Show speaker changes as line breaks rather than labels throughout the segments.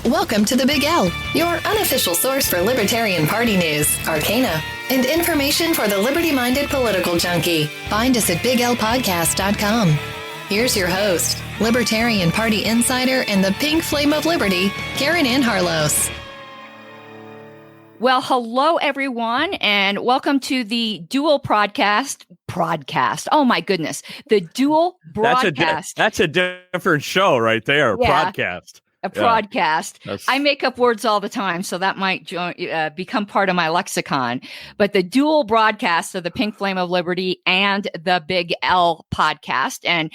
Welcome to the Big L, your unofficial source for Libertarian Party news, arcana, and information for the liberty-minded political junkie. Find us at BL018.com. Here's your host, Libertarian Party insider and the pink flame of liberty, Caryn Ann.
Well, hello, everyone, and welcome to the dual broadcast. Oh, my goodness. The dual broadcast.
That's a different show right there.
Yeah.
Broadcast.
A broadcast. I make up words all the time, so that might become part of my lexicon. But the dual broadcast of the Pink Flame of Liberty and the Big L podcast. And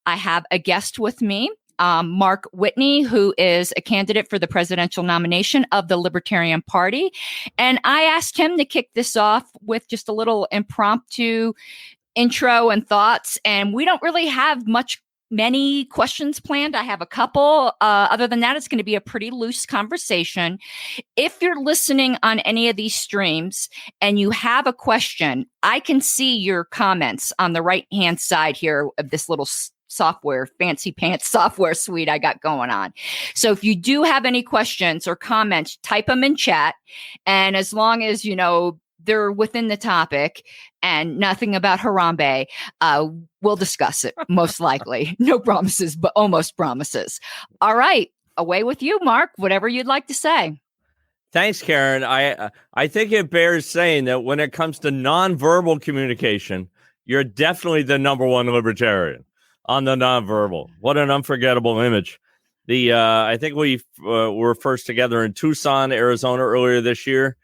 I have a guest with me, Mark Whitney, who is a candidate for the presidential nomination of the Libertarian Party. And I asked him to kick this off with just a little impromptu intro and thoughts. And we don't really have many questions planned. I have a couple. Other than that, it's going to be a pretty loose conversation. If you're listening on any of these streams and you have a question, I can see your comments on the right-hand side here of this little fancy pants software suite I got going on. So if you do have any questions or comments, type them in chat. And as long as, they're within the topic and nothing about Harambe, we'll discuss it, most likely. No promises, but almost promises. All right. Away with you, Mark. Whatever you'd like to say.
Thanks, Caryn. I think it bears saying that when it comes to nonverbal communication, you're definitely the number one libertarian on the nonverbal. What an unforgettable image. I think we were first together in Tucson, Arizona earlier this year.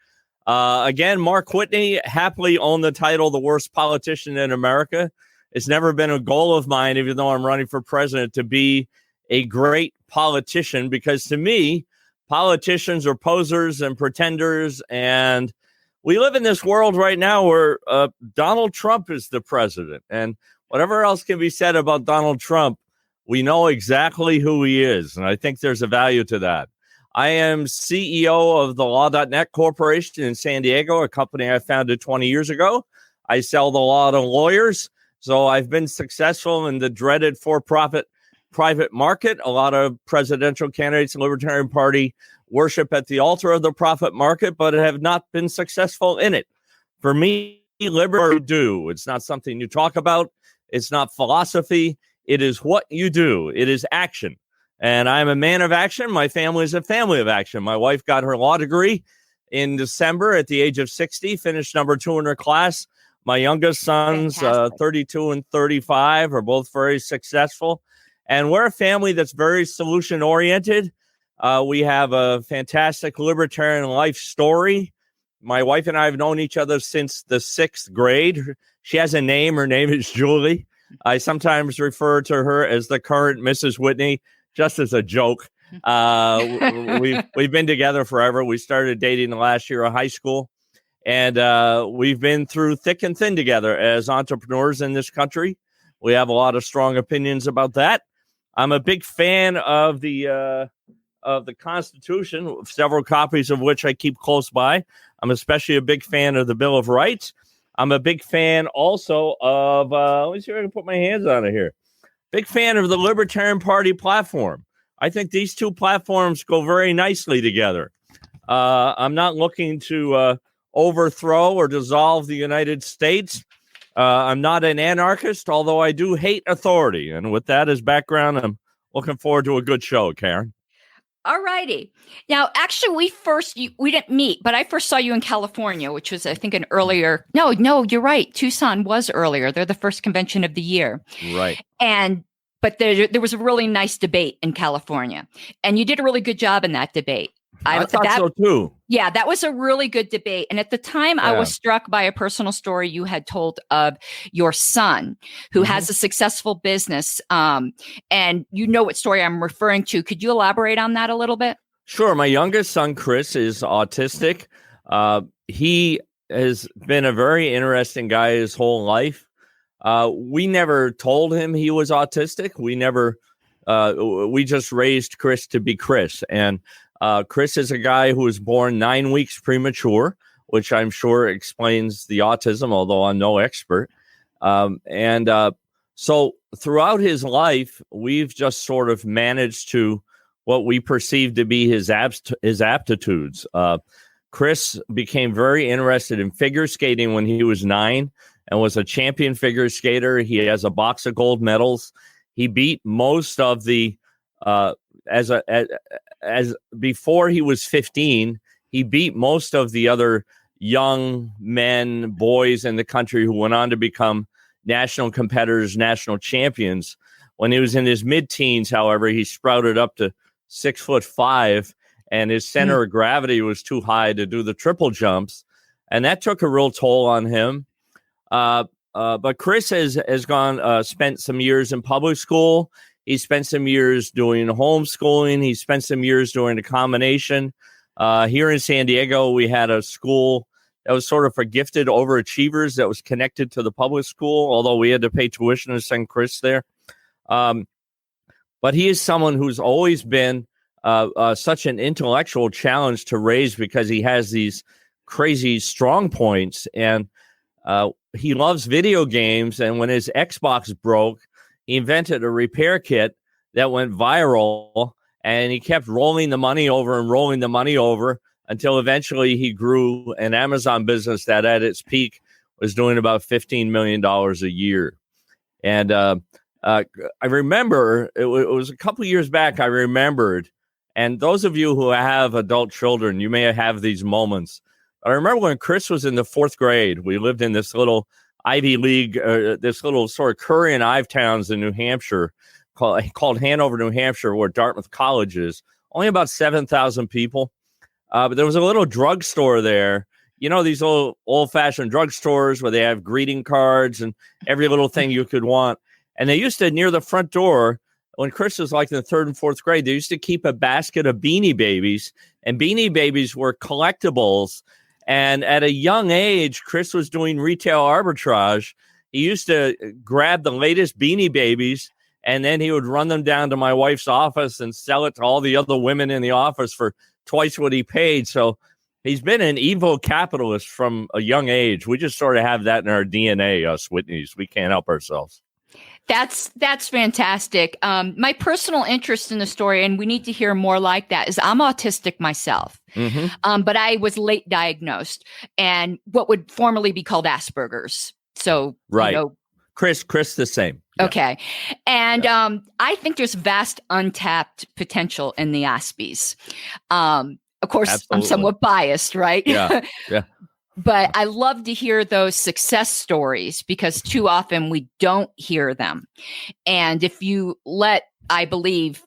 Again, Mark Whitney happily owned the title, the worst politician in America. It's never been a goal of mine, even though I'm running for president, to be a great politician, because to me, politicians are posers and pretenders. And we live in this world right now where Donald Trump is the president. And whatever else can be said about Donald Trump, we know exactly who he is. And I think there's a value to that. I am CEO of the Law.net Corporation in San Diego, a company I founded 20 years ago. I sell the law to lawyers. So I've been successful in the dreaded for-profit private market. A lot of presidential candidates in the Libertarian Party worship at the altar of the profit market, but have not been successful in it. For me, liberty do. It's not something you talk about. It's not philosophy. It is what you do. It is action. And I'm a man of action. My family is a family of action. My wife got her law degree in December at the age of 60, finished number 2 in her class. My youngest sons, 32 and 35, are both very successful. And we're a family that's very solution-oriented. We have a fantastic libertarian life story. My wife and I have known each other since the 6th grade. She has a name. Her name is Julie. I sometimes refer to her as the current Mrs. Whitney, just as a joke. We've been together forever. We started dating the last year of high school, and we've been through thick and thin together as entrepreneurs in this country. We have a lot of strong opinions about that. I'm a big fan of the Constitution, several copies of which I keep close by. I'm especially a big fan of the Bill of Rights. I'm a big fan also of, let me see if I can put my hands on it here. Big fan of the Libertarian Party platform. I think these two platforms go very nicely together. I'm not looking to overthrow or dissolve the United States. I'm not an anarchist, although I do hate authority. And with that as background, I'm looking forward to a good show, Caryn.
All righty. Now, actually, we didn't meet, but I first saw you in California, which was, I think, an earlier. No, you're right. Tucson was earlier. They're the first convention of the year.
Right.
But there was a really nice debate in California, and you did a really good job in that debate.
I thought so too.
Yeah, that was a really good debate. And at the time, I was struck by a personal story you had told of your son, who has a successful business. And you know what story I'm referring to. Could you elaborate on that a little bit?
Sure. My youngest son, Chris, is autistic. He has been a very interesting guy his whole life. We never told him he was autistic. We just raised Chris to be Chris. And Chris is a guy who was born 9 weeks premature, which I'm sure explains the autism, although I'm no expert. So throughout his life, we've just sort of managed to what we perceived to be his aptitudes. Chris became very interested in figure skating when he was 9 and was a champion figure skater. He has a box of gold medals. He beat most of the as before he was 15. He beat most of the other young men, boys in the country who went on to become national competitors, national champions. When he was in his mid-teens, however, he sprouted up to 6'5", and his center of gravity was too high to do the triple jumps, and that took a real toll on him. But Chris has spent some years in public school. He spent some years doing homeschooling. He spent some years doing a combination. Here in San Diego, we had a school that was sort of for gifted overachievers that was connected to the public school, although we had to pay tuition to send Chris there. But he is someone who's always been such an intellectual challenge to raise because he has these crazy strong points, and he loves video games. And when his Xbox broke, he invented a repair kit that went viral, and he kept rolling the money over until eventually he grew an Amazon business that at its peak was doing about $15 million a year. And I remember it was a couple of years back. I remembered, and those of you who have adult children, you may have these moments. But I remember when Chris was in the 4th grade, we lived in this little Ivy League, this little sort of Curry and Ive towns in New Hampshire called Hanover, New Hampshire, where Dartmouth College is. Only about 7,000 people. But there was a little drugstore there. You know, these little old-fashioned drugstores where they have greeting cards and every little thing you could want. And they used to, near the front door, when Chris was like in the 3rd and 4th grade, they used to keep a basket of Beanie Babies. And Beanie Babies were collectibles. And at a young age, Chris was doing retail arbitrage. He used to grab the latest Beanie Babies, and then he would run them down to my wife's office and sell it to all the other women in the office for twice what he paid. So he's been an evil capitalist from a young age. We just sort of have that in our DNA, us Whitneys. We can't help ourselves.
That's fantastic. My personal interest in the story, and we need to hear more like that, is I'm autistic myself, but I was late diagnosed and what would formerly be called Asperger's. So,
right.
You know,
Chris, the same. Yeah.
Okay. And I think there's vast untapped potential in the Aspies. Of course, absolutely. I'm somewhat biased, right?
Yeah. Yeah.
But I love to hear those success stories because too often we don't hear them. And if you let, I believe,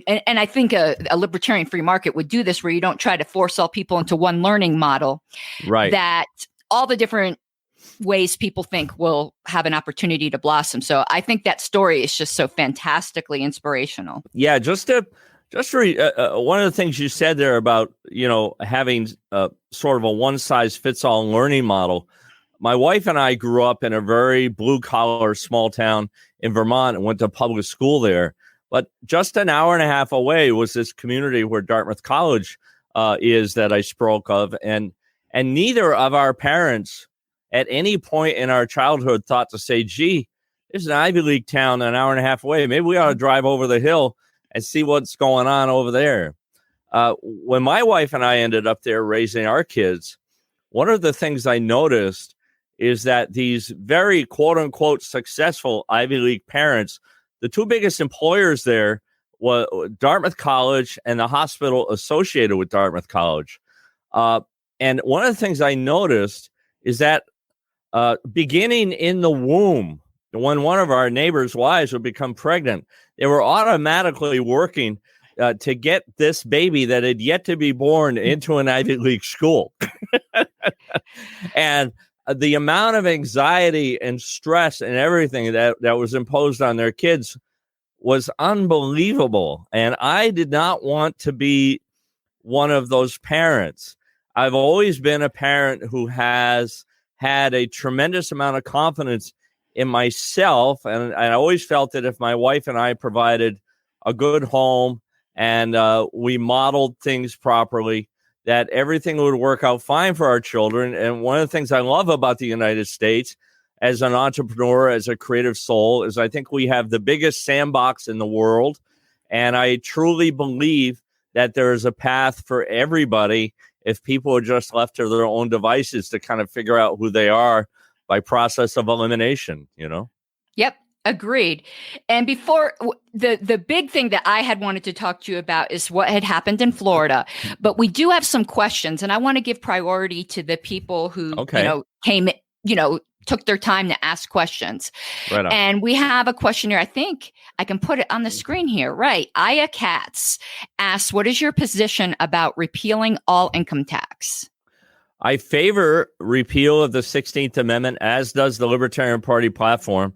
and I think a libertarian free market would do this where you don't try to force all people into one learning model,
right? That
all the different ways people think will have an opportunity to blossom. So I think that story is just so fantastically inspirational.
Yeah, just one of the things you said there about, you know, having sort of a one-size-fits-all learning model. My wife and I grew up in a very blue-collar small town in Vermont and went to public school there. But just an hour and a half away was this community where Dartmouth College is that I spoke of. And neither of our parents at any point in our childhood thought to say, gee, there's an Ivy League town an hour and a half away. Maybe we ought to drive over the hill and see what's going on over there. When my wife and I ended up there raising our kids, one of the things I noticed is that these very quote unquote successful Ivy League parents, the two biggest employers there were Dartmouth College and the hospital associated with Dartmouth College. And one of the things I noticed is that beginning in the womb, when one of our neighbors' wives would become pregnant, they were automatically working to get this baby that had yet to be born into an Ivy League school. And the amount of anxiety and stress and everything that was imposed on their kids was unbelievable. And I did not want to be one of those parents. I've always been a parent who has had a tremendous amount of confidence in myself. And I always felt that if my wife and I provided a good home and we modeled things properly, that everything would work out fine for our children. And one of the things I love about the United States as an entrepreneur, as a creative soul, is I think we have the biggest sandbox in the world. And I truly believe that there is a path for everybody if people are just left to their own devices to kind of figure out who they are by process of elimination,
Yep. Agreed. And before the big thing that I had wanted to talk to you about is what had happened in Florida. But we do have some questions, and I want to give priority to the people who, came, took their time to ask questions.
Right on.
And we have a question here. I think I can put it on the screen here. Right. Aya Katz asks, what is your position about repealing all income tax?
I favor repeal of the 16th Amendment, as does the Libertarian Party platform.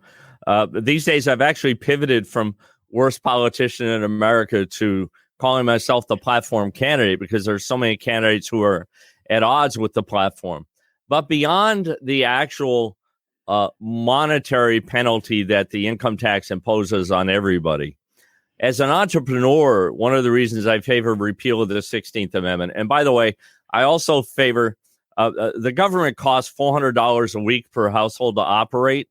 These days, I've actually pivoted from worst politician in America to calling myself the platform candidate because there's so many candidates who are at odds with the platform. But beyond the actual monetary penalty that the income tax imposes on everybody, as an entrepreneur, one of the reasons I favor repeal of the 16th Amendment, and by the way, I also favor the government costs $400 a week per household to operate,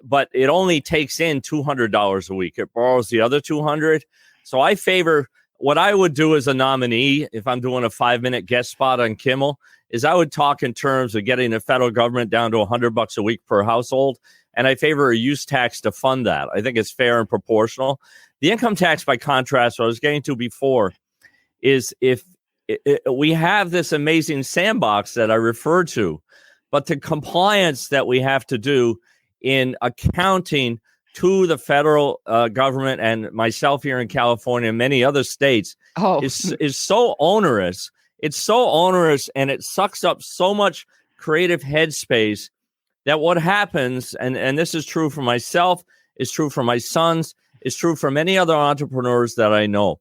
but it only takes in $200 a week. It borrows the other $200. So I favor what I would do as a nominee if I'm doing a 5-minute guest spot on Kimmel is I would talk in terms of getting the federal government down to $100 a week per household. And I favor a use tax to fund that. I think it's fair and proportional. The income tax, by contrast, what I was getting to before, is if we have this amazing sandbox that I referred to, but the compliance that we have to do in accounting to the federal government and myself here in California and many other states is so onerous. It's so onerous, and it sucks up so much creative headspace that what happens, and this is true for myself, is true for my sons, is true for many other entrepreneurs that I know.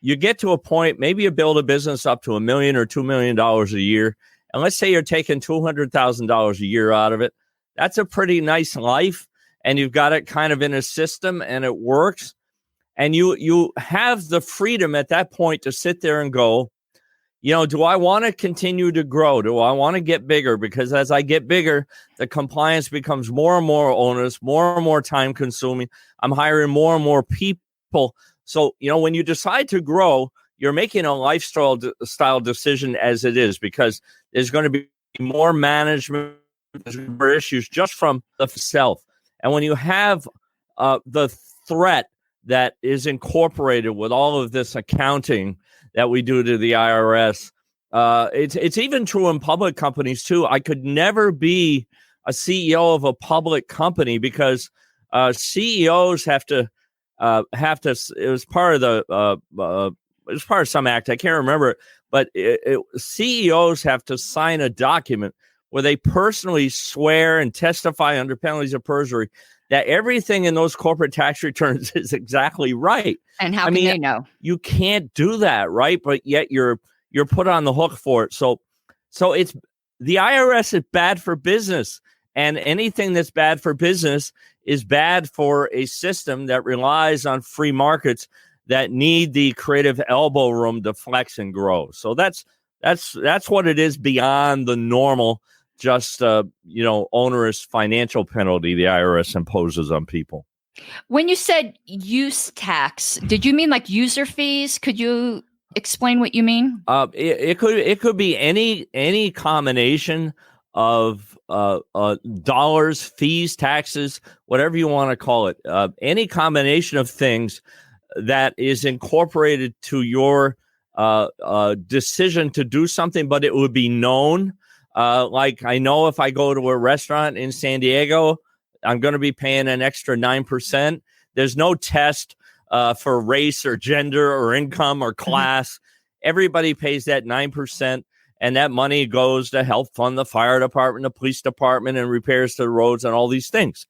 You get to a point, maybe you build a business up to $1 million or $2 million a year, and let's say you're taking $200,000 a year out of it. That's a pretty nice life, and you've got it kind of in a system, and it works. And you have the freedom at that point to sit there and go, do I want to continue to grow? Do I want to get bigger? Because as I get bigger, the compliance becomes more and more onerous, more and more time consuming. I'm hiring more and more people. So, when you decide to grow, you're making a lifestyle decision as it is, because there's going to be more management, there's more issues just from the self. And when you have the threat that is incorporated with all of this accounting that we do to the IRS, it's even true in public companies too. I could never be a CEO of a public company because CEOs have to. It was part of it was part of some act. I can't remember it, but CEOs have to sign a document where they personally swear and testify under penalties of perjury that everything in those corporate tax returns is exactly right.
And how can they know?
You can't do that, right? But yet you're put on the hook for it. So it's the IRS is bad for business, and anything that's bad for business is bad for a system that relies on free markets that need the creative elbow room to flex and grow. So that's what it is beyond the normal, just onerous financial penalty the IRS imposes on people.
When you said use tax, did you mean like user fees? Could you explain what you mean?
It could be any combination of dollars, fees, taxes, whatever you want to call it. Any combination of things that is incorporated to your decision to do something, but it would be known. Like I know if I go to a restaurant in San Diego, I'm going to be paying an extra 9%. There's no test for race or gender or income or class. Everybody pays that 9%. And that money goes to help fund the fire department, the police department, and repairs to the roads and all these things.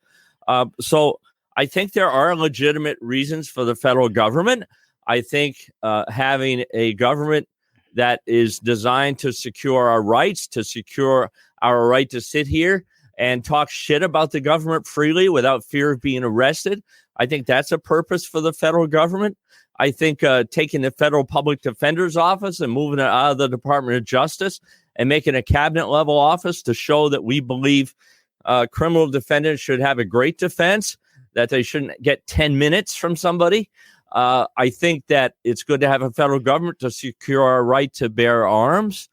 So I think there are legitimate reasons for the federal government. I think having a government that is designed to secure our rights, to secure our right to sit here and talk shit about the government freely without fear of being arrested, I think that's a purpose for the federal government. I think taking the federal public defender's office and moving it out of the Department of Justice and making a cabinet level office to show that we believe criminal defendants should have a great defense, that they shouldn't get 10 minutes from somebody. I think that it's good to have a federal government to secure our right to bear arms.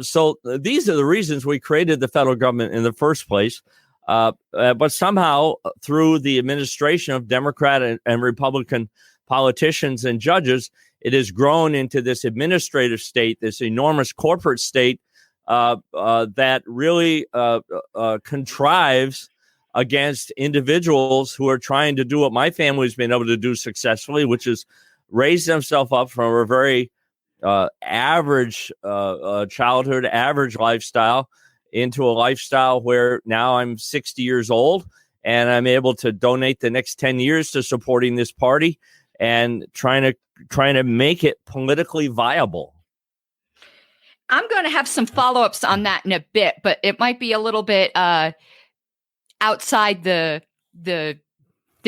So these are the reasons we created the federal government in the first place. But somehow, through the administration of Democrat and Republican politicians and judges, it has grown into this administrative state, this enormous corporate state that really contrives against individuals who are trying to do what my family's been able to do successfully, which is raise themselves up from a very average childhood, average lifestyle into a lifestyle where now I'm 60 years old and I'm able to donate the next 10 years to supporting this party and trying to make it politically viable.
I'm going to have some follow-ups on that in a bit, but it might be a little bit outside the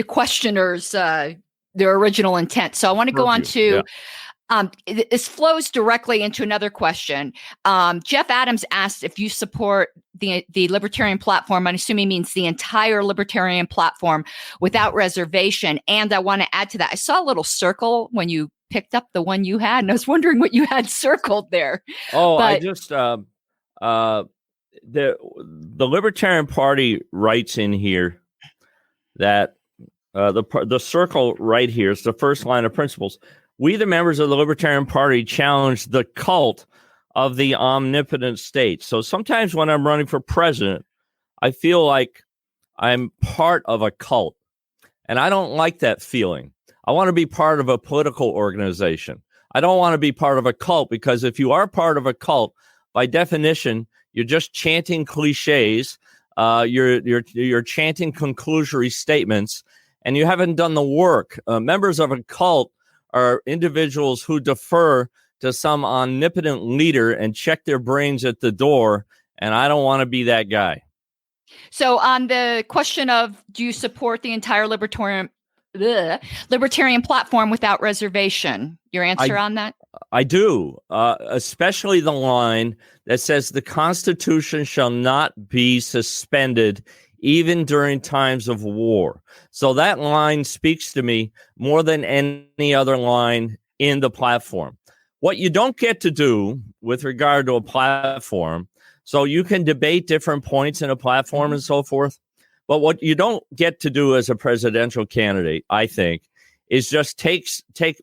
questioner's their original intent. So I want to go on to this flows directly into another question. Jeff Adams asked if you support the libertarian platform. I'm assuming means the entire libertarian platform without reservation. And I want to add to that. I saw a little circle when you picked up the one you had, and I was wondering what you had circled there.
Oh, I just the Libertarian Party writes in here that the circle right here is the first line of principles. We, the members of the Libertarian Party, challenge the cult of the omnipotent state. So sometimes when I'm running for president, I feel like I'm part of a cult, and I don't like that feeling. I want to be part of a political organization. I don't want to be part of a cult, because if you are part of a cult, by definition, you're just chanting cliches. You're chanting conclusory statements, and you haven't done the work. Members of a cult are individuals who defer to some omnipotent leader and check their brains at the door, and I don't want to be that guy.
So on the question of do you support the entire libertarian platform without reservation, your answer on that?
I do, especially the line that says the Constitution shall not be suspended even during times of war. So that line speaks to me more than any other line in the platform. What you don't get to do with regard to a platform, so you can debate different points in a platform and so forth, but what you don't get to do as a presidential candidate, I think, is just take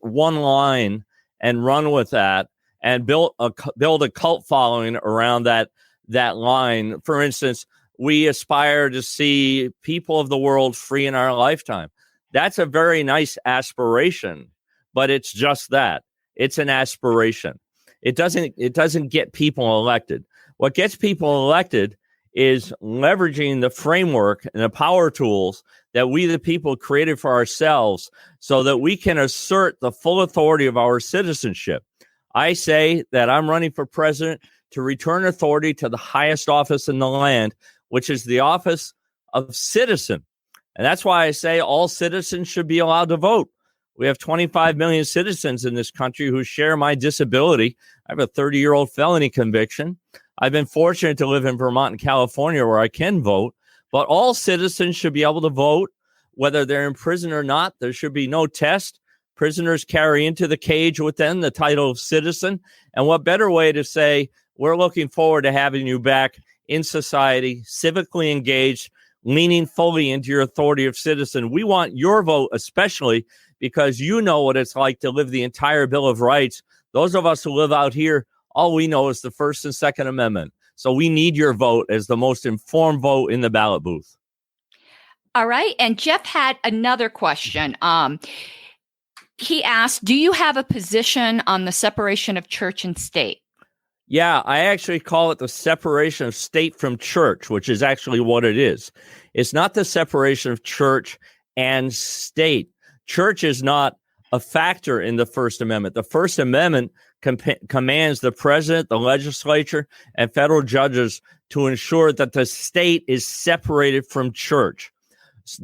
one line and run with that and build a cult following around that line. For instance, we aspire to see people of the world free in our lifetime. That's a very nice aspiration, but it's just that. It's an aspiration. It doesn't get people elected. What gets people elected is leveraging the framework and the power tools that we, the people, created for ourselves so that we can assert the full authority of our citizenship. I say that I'm running for president to return authority to the highest office in the land, which is the office of citizen. And that's why I say all citizens should be allowed to vote. We have 25 million citizens in this country who share my disability. I have a 30-year-old felony conviction. I've been fortunate to live in Vermont and California where I can vote, but all citizens should be able to vote, whether they're in prison or not. There should be no test. Prisoners carry into the cage with them the title of citizen. And what better way to say, we're looking forward to having you back in society, civically engaged, leaning fully into your authority of citizen. We want your vote, especially because you know what it's like to live the entire Bill of Rights. Those of us who live out here, all we know is the First and Second Amendment. So we need your vote as the most informed vote in the ballot booth.
All right. And Jeff had another question. He asked, do you have a position on the separation of church and state?
Yeah, I actually call it the separation of state from church, which is actually what it is. It's not the separation of church and state. Church is not a factor in the First Amendment. The First Amendment commands the president, the legislature, and federal judges to ensure that the state is separated from church.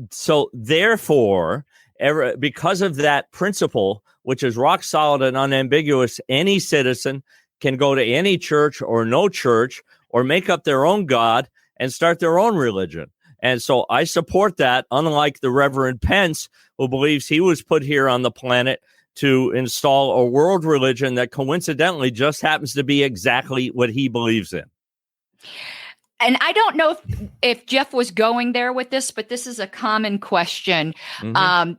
So therefore, because of that principle, which is rock solid and unambiguous, any citizen can go to any church or no church or make up their own God and start their own religion. And so I support that, unlike the Reverend Pence, who believes he was put here on the planet to install a world religion that coincidentally just happens to be exactly what he believes in.
And I don't know if Jeff was going there with this, but this is a common question. Mm-hmm.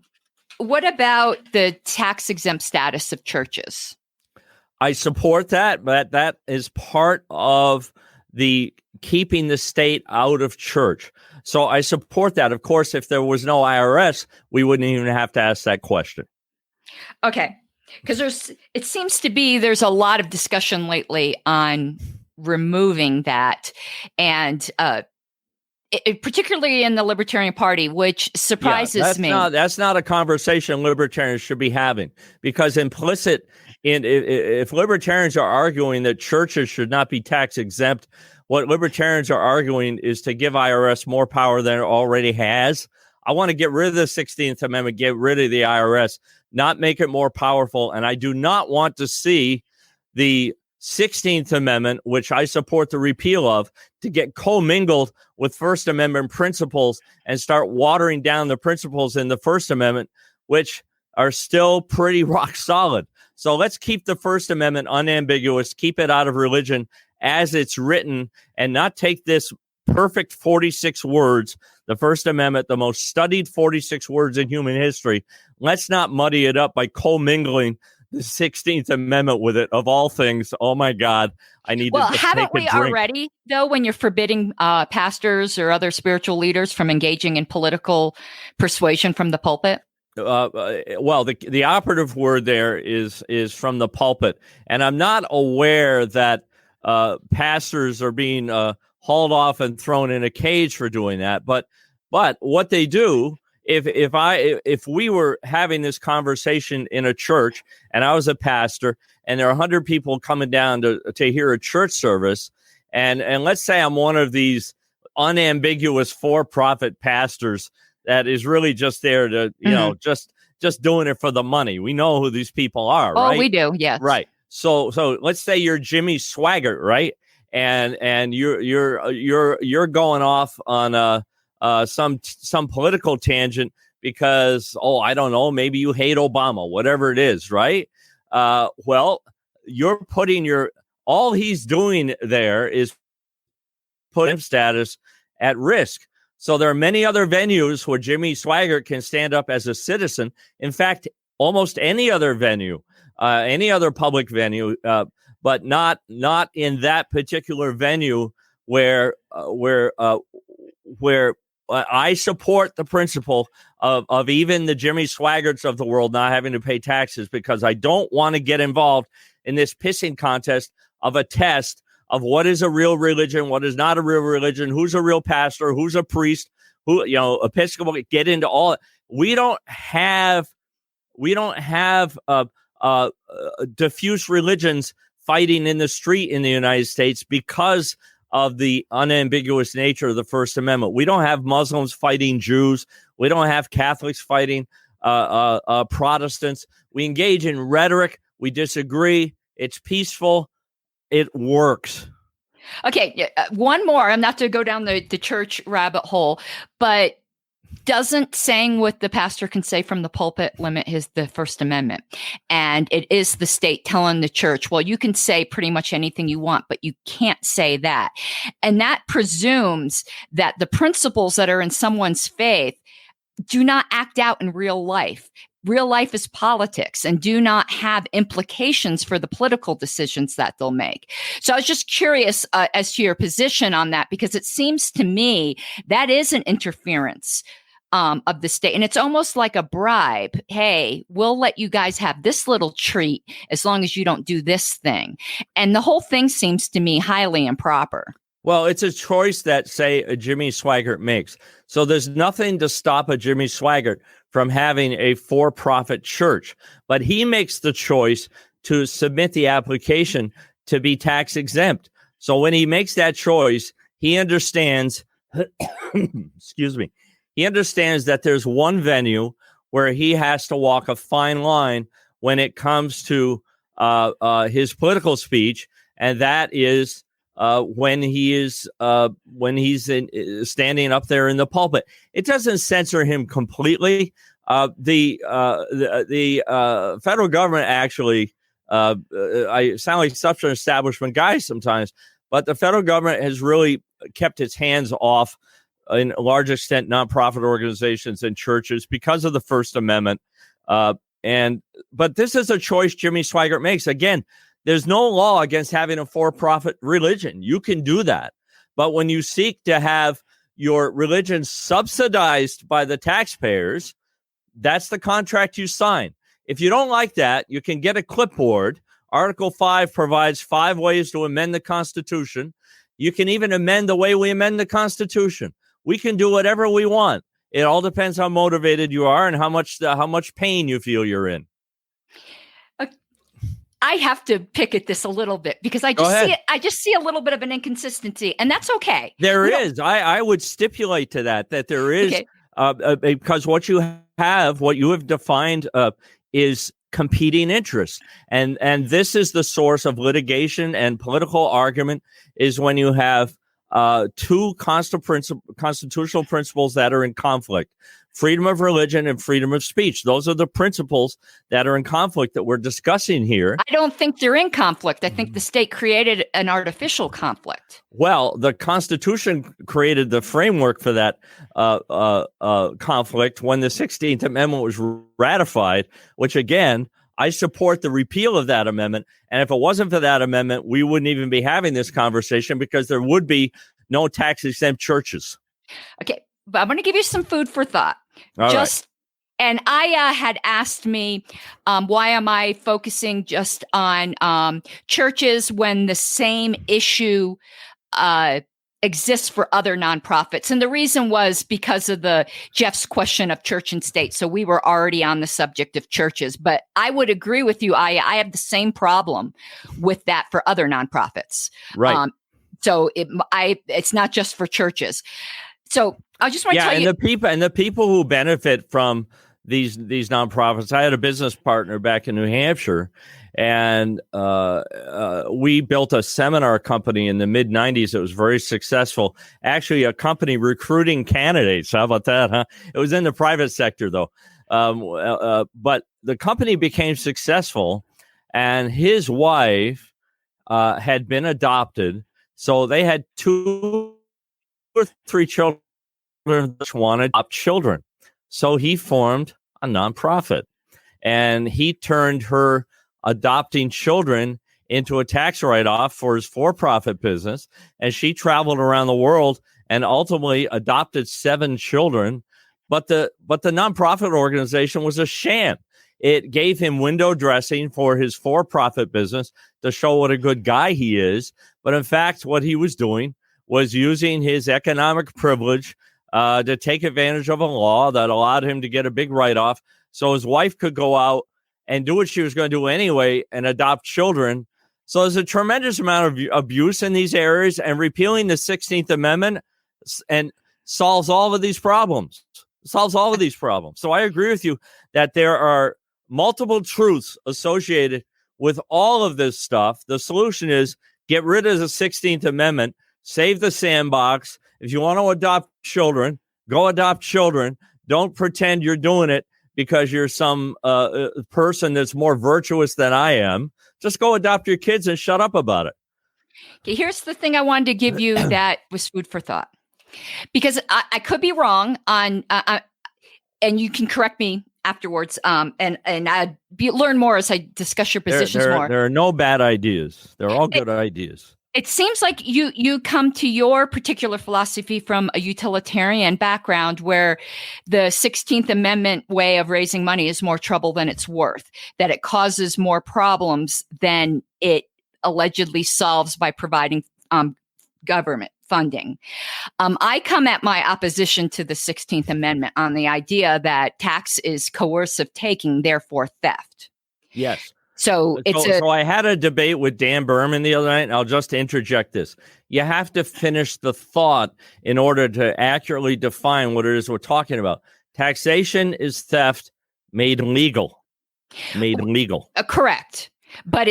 What about the tax-exempt status of churches?
I support that, but that is part of the keeping the state out of church. So I support that. Of course, if there was no IRS, we wouldn't even have to ask that question. Okay.
Because it seems to be there's a lot of discussion lately on removing that, and particularly in the Libertarian Party, which surprises me.
That's not a conversation libertarians should be having, because implicit in if libertarians are arguing that churches should not be tax exempt, what libertarians are arguing is to give IRS more power than it already has. I want to get rid of the 16th Amendment, get rid of the IRS, not make it more powerful. And I do not want to see the 16th Amendment, which I support the repeal of, to get commingled with First Amendment principles and start watering down the principles in the First Amendment, which are still pretty rock solid. So let's keep the First Amendment unambiguous, keep it out of religion as it's written, and not take this perfect 46 words, the First Amendment, the most studied 46 words in human history. Let's not muddy it up by commingling the 16th Amendment with it, of all things. Oh my God, I need to just
haven't we
take a drink.
Already, though, when you're forbidding pastors or other spiritual leaders from engaging in political persuasion from the pulpit?
Well, the operative word there is from the pulpit. And I'm not aware that pastors are being hauled off and thrown in a cage for doing that. But what they do, if we were having this conversation in a church and I was a pastor and there are 100 people coming down to hear a church service, and let's say I'm one of these unambiguous for-profit pastors that is really just there to, you know, just doing it for the money. We know who these people are, right?
Oh, we do, yes.
Right. So let's say you're Jimmy Swaggart, right? And you're going off on some political tangent because, I don't know, maybe you hate Obama, whatever it is, right? Well, you're putting all he's doing there is putting status at risk. So there are many other venues where Jimmy Swaggart can stand up as a citizen. In fact, almost any other venue, any other public venue, but not in that particular venue where I support the principle of even the Jimmy Swaggarts of the world not having to pay taxes, because I don't want to get involved in this pissing contest of a test of what is a real religion, what is not a real religion, who's a real pastor, who's a priest, who, Episcopal, get into all. We don't have diffuse religions fighting in the street in the United States because of the unambiguous nature of the First Amendment. We don't have Muslims fighting Jews. We don't have Catholics fighting Protestants. We engage in rhetoric. We disagree. It's peaceful. It works.
Okay, one more. I'm not to go down the church rabbit hole, but doesn't saying what the pastor can say from the pulpit limit the First Amendment? And it is the state telling the church, well, you can say pretty much anything you want, but you can't say that. And that presumes that the principles that are in someone's faith do not act out in real life. Real life is politics and do not have implications for the political decisions that they'll make. So I was just curious as to your position on that, because it seems to me that is an interference of the state. And it's almost like a bribe. Hey, we'll let you guys have this little treat as long as you don't do this thing. And the whole thing seems to me highly improper.
Well, it's a choice that, say, a Jimmy Swaggart makes. So there's nothing to stop a Jimmy Swaggart from having a for-profit church. But he makes the choice to submit the application to be tax exempt. So when he makes that choice, he understands, excuse me, he understands that there's one venue where he has to walk a fine line when it comes to his political speech, and that is when he's standing up there in the pulpit. It doesn't censor him completely. The federal government actually, I sound like such an establishment guy sometimes, but the federal government has really kept its hands off, in a large extent, nonprofit organizations and churches because of the First Amendment. But this is a choice Jimmy Swaggart makes. Again, there's no law against having a for-profit religion. You can do that. But when you seek to have your religion subsidized by the taxpayers, that's the contract you sign. If you don't like that, you can get a clipboard. Article 5 provides 5 ways to amend the Constitution. You can even amend the way we amend the Constitution. We can do whatever we want. It all depends how motivated you are and how much pain you feel you're in.
I have to pick at this a little bit because I just see a little bit of an inconsistency, and that's okay.
There is. I would stipulate to that there is, because what you have defined is competing interests, and this is the source of litigation and political argument, is when you have two constitutional principles that are in conflict: freedom of religion and freedom of speech. Those are the principles that are in conflict that we're discussing here.
I don't think they're in conflict. I think the state created an artificial conflict.
Well, the Constitution created the framework for that conflict when the 16th Amendment was ratified, which, again, I support the repeal of that amendment. And if it wasn't for that amendment, we wouldn't even be having this conversation because there would be no tax-exempt churches.
Okay, but I'm going to give you some food for thought.
Right.
And Aya had asked me, why am I focusing just on churches when the same issue exists for other nonprofits? And the reason was because of Jeff's question of church and state. So we were already on the subject of churches, but I would agree with you. I have the same problem with that for other nonprofits.
Right.
So it's not just for churches. So I just want to tell you,
the people who benefit from these nonprofits. I had a business partner back in New Hampshire, and we built a seminar company in the mid-'90s. It was very successful. Actually, a company recruiting candidates. How about that, huh? It was in the private sector, though. But the company became successful, and his wife had been adopted. So they had 2 or 3 children that wanted to adopt children. So he formed a nonprofit, and he turned her adopting children into a tax write-off for his for-profit business. And she traveled around the world and ultimately adopted 7 children. But the nonprofit organization was a sham. It gave him window dressing for his for-profit business to show what a good guy he is. But in fact, what he was doing was using his economic privilege to take advantage of a law that allowed him to get a big write-off so his wife could go out and do what she was going to do anyway and adopt children. So there's a tremendous amount of abuse in these areas, and repealing the 16th Amendment and solves all of these problems. So I agree with you that there are multiple truths associated with all of this stuff. The solution is get rid of the 16th Amendment, save the sandbox. If you want to adopt children, go adopt children. Don't pretend you're doing it because you're some person that's more virtuous than I am. Just go adopt your kids and shut up about it.
Okay, here's the thing I wanted to give you that was food for thought. Because I could be wrong on, and you can correct me afterwards. And I'd learn more as I discuss your positions more.
There are no bad ideas. They're all good ideas.
It seems like you come to your particular philosophy from a utilitarian background where the 16th Amendment way of raising money is more trouble than it's worth, that it causes more problems than it allegedly solves by providing government funding. I come at my opposition to the 16th Amendment on the idea that tax is coercive taking, therefore theft.
Yes.
So
I had a debate with Dan Berman the other night, and I'll just interject this. You have to finish the thought in order to accurately define what it is we're talking about. Taxation is theft made legal. Correct. But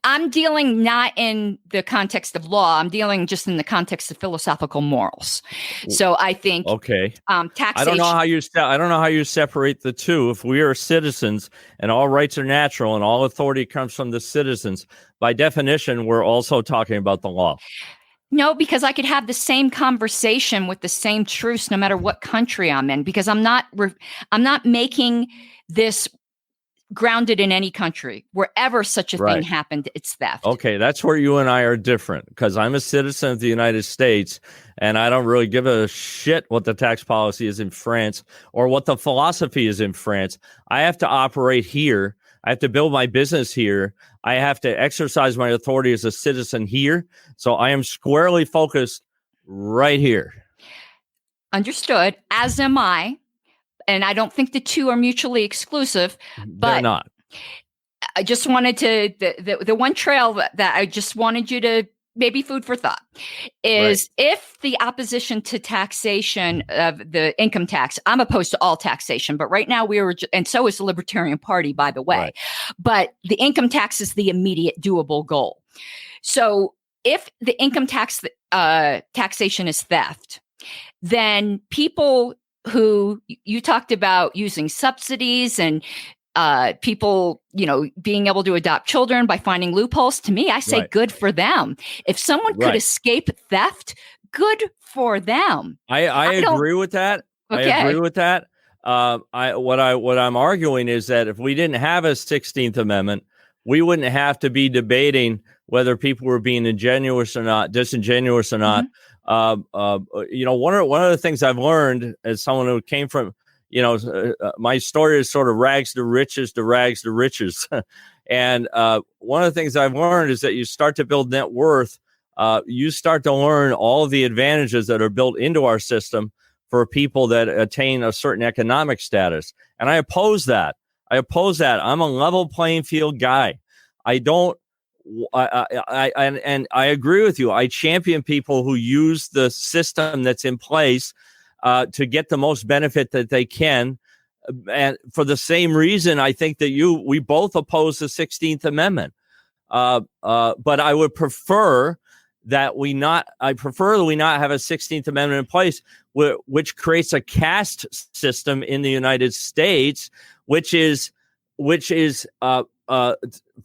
I'm dealing not in the context of law. I'm dealing just in the context of philosophical morals. So I think taxation.
I don't know how you separate the two. If we are citizens and all rights are natural and all authority comes from the citizens, by definition, we're also talking about the law.
No, because I could have the same conversation with the same truths no matter what country I'm in, because I'm not making this grounded in any country. Wherever such a thing happened, it's theft.
Okay, that's where you and I are different, because I'm a citizen of the United States and I don't really give a shit what the tax policy is in France or what the philosophy is in France. I have to operate here. I have to build my business here. I have to exercise my authority as a citizen here. So I am squarely focused right here.
Understood, as am I. And I don't think the two are mutually exclusive. But
they're not.
I just wanted to, the one trail that I just wanted you to, maybe food for thought, is if the opposition to taxation of the income tax, I'm opposed to all taxation, but right now and so is the Libertarian Party, by the way, but the income tax is the immediate doable goal. So if the income tax taxation is theft, then people who you talked about using subsidies and people, being able to adopt children by finding loopholes. To me, I say good for them. If someone could escape theft, good for them.
I agree with that.
Okay.
I agree with that. What I'm arguing is that if we didn't have a 16th Amendment, we wouldn't have to be debating whether people were being disingenuous or not. One of the things I've learned as someone who came from, my story is sort of rags to riches to rags to riches. And one of the things I've learned is that you start to build net worth. You start to learn all of the advantages that are built into our system for people that attain a certain economic status. And I oppose that. I'm a level playing field guy. I agree with you. I champion people who use the system that's in place to get the most benefit that they can. And for the same reason, I think that we both oppose the 16th Amendment. But I would prefer that we not have a 16th Amendment in place, which creates a caste system in the United States, which is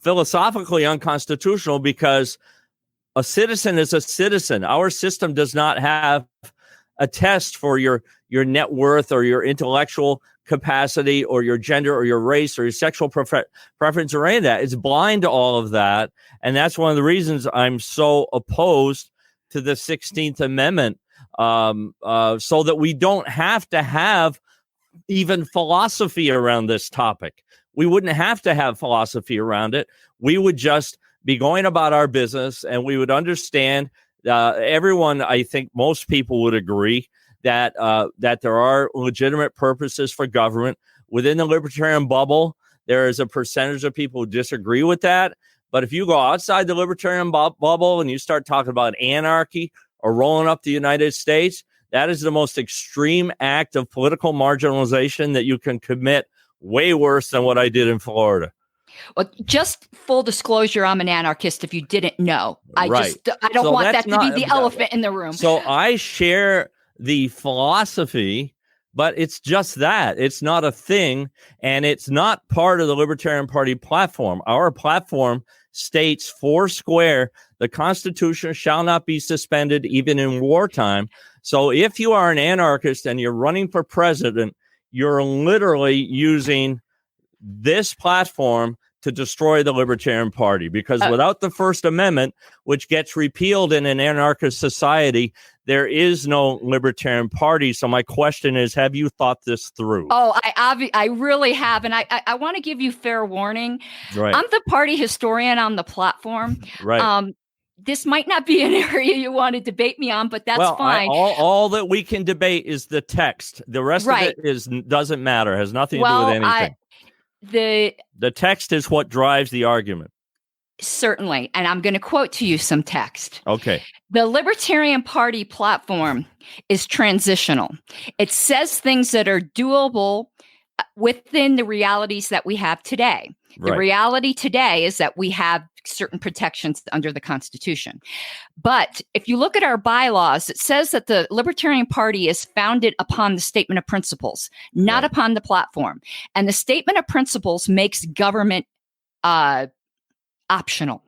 philosophically unconstitutional, because a citizen is a citizen. Our system does not have a test for your net worth or your intellectual capacity or your gender or your race or your sexual preference or any of that. It's blind to all of that. And that's one of the reasons I'm so opposed to the 16th Amendment, so that we don't have to have even philosophy around this topic. We wouldn't have to have philosophy around it. We would just be going about our business, and we would understand. Everyone, I think most people would agree that there are legitimate purposes for government. Within the libertarian bubble, there is a percentage of people who disagree with that. But if you go outside the libertarian bubble and you start talking about anarchy or rolling up the United States, that is the most extreme act of political marginalization that you can commit, way worse than what I did in Florida.
Well, just full disclosure, I'm an anarchist if you didn't know. I don't want that to be the elephant in the room.
So I share the philosophy, but it's just that. It's not a thing, and it's not part of the Libertarian Party platform. Our platform states foursquare, the Constitution shall not be suspended even in wartime. So if you are an anarchist and you're running for president, you're literally using this platform to destroy the Libertarian Party, because without the First Amendment, which gets repealed in an anarchist society, there is no Libertarian Party. So my question is, have you thought this through?
Oh, I really have. And I want to give you fair warning.
Right.
I'm the party historian on the platform.
Right.
This might not be an area you want to debate me on, but that's fine.
All that we can debate is the text. The rest of it doesn't matter. It has nothing to do with anything. The text is what drives the argument.
Certainly. And I'm going to quote to you some text.
Okay.
The Libertarian Party platform is transitional. It says things that are doable within the realities that we have today. The reality today is that we have certain protections under the Constitution. But if you look at our bylaws, it says that the Libertarian Party is founded upon the statement of principles, not upon the platform. And the statement of principles makes government optional.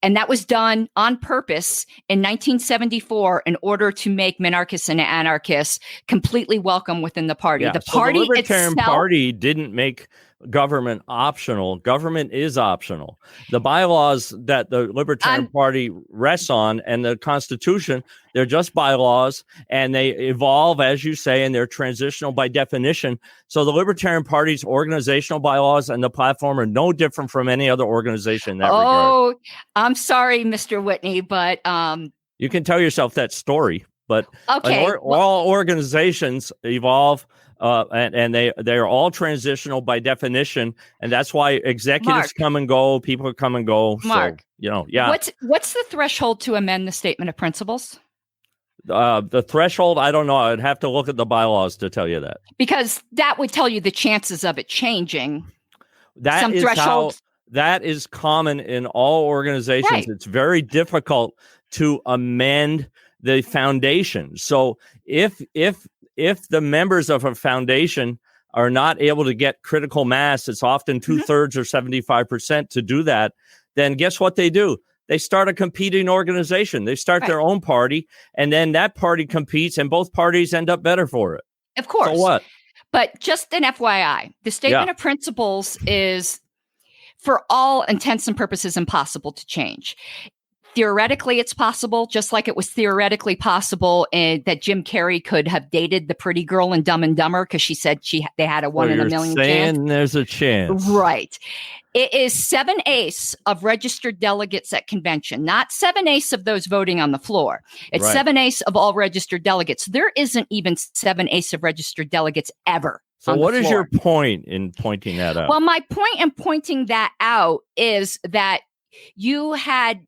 And that was done on purpose in 1974 in order to make minarchists and anarchists completely welcome within the party. The party
the Libertarian
itself,
Party didn't make government optional. Government is optional. The bylaws that the Libertarian Party rests on and the Constitution, they're just bylaws, and they evolve, as you say, and they're transitional by definition. So the Libertarian Party's organizational bylaws and the platform are no different from any other organization in that regard.
Oh, I'm sorry, Mr. Whitney, but
you can tell yourself that story. But
okay,
all organizations evolve. And they are all transitional by definition, and that's why executives come and go, people come and go.
Mark,
so,
what's the threshold to amend the statement of principles?
The threshold, I don't know. I'd have to look at the bylaws to tell you that,
because that would tell you the chances of it changing.
That is common in all organizations. Right. It's very difficult to amend the foundation. So if the members of a foundation are not able to get critical mass, it's often 2/3 or 75% to do that, then guess what they do? They start a competing organization. They start their own party, and then that party competes, and both parties end up better for it.
Of course.
So what?
But just an FYI, the statement of principles is, for all intents and purposes, impossible to change. Theoretically, it's possible, just like it was theoretically possible that Jim Carrey could have dated the pretty girl in Dumb and Dumber because she said they had a 1 in a million chance.
There's a chance.
Right. It is 7/8 of registered delegates at convention, not 7/8 of those voting on the floor. It's 7/8 of all registered delegates. There isn't even 7/8 of registered delegates ever.
So what is your point in pointing that out?
Well, my point in pointing that out is that you had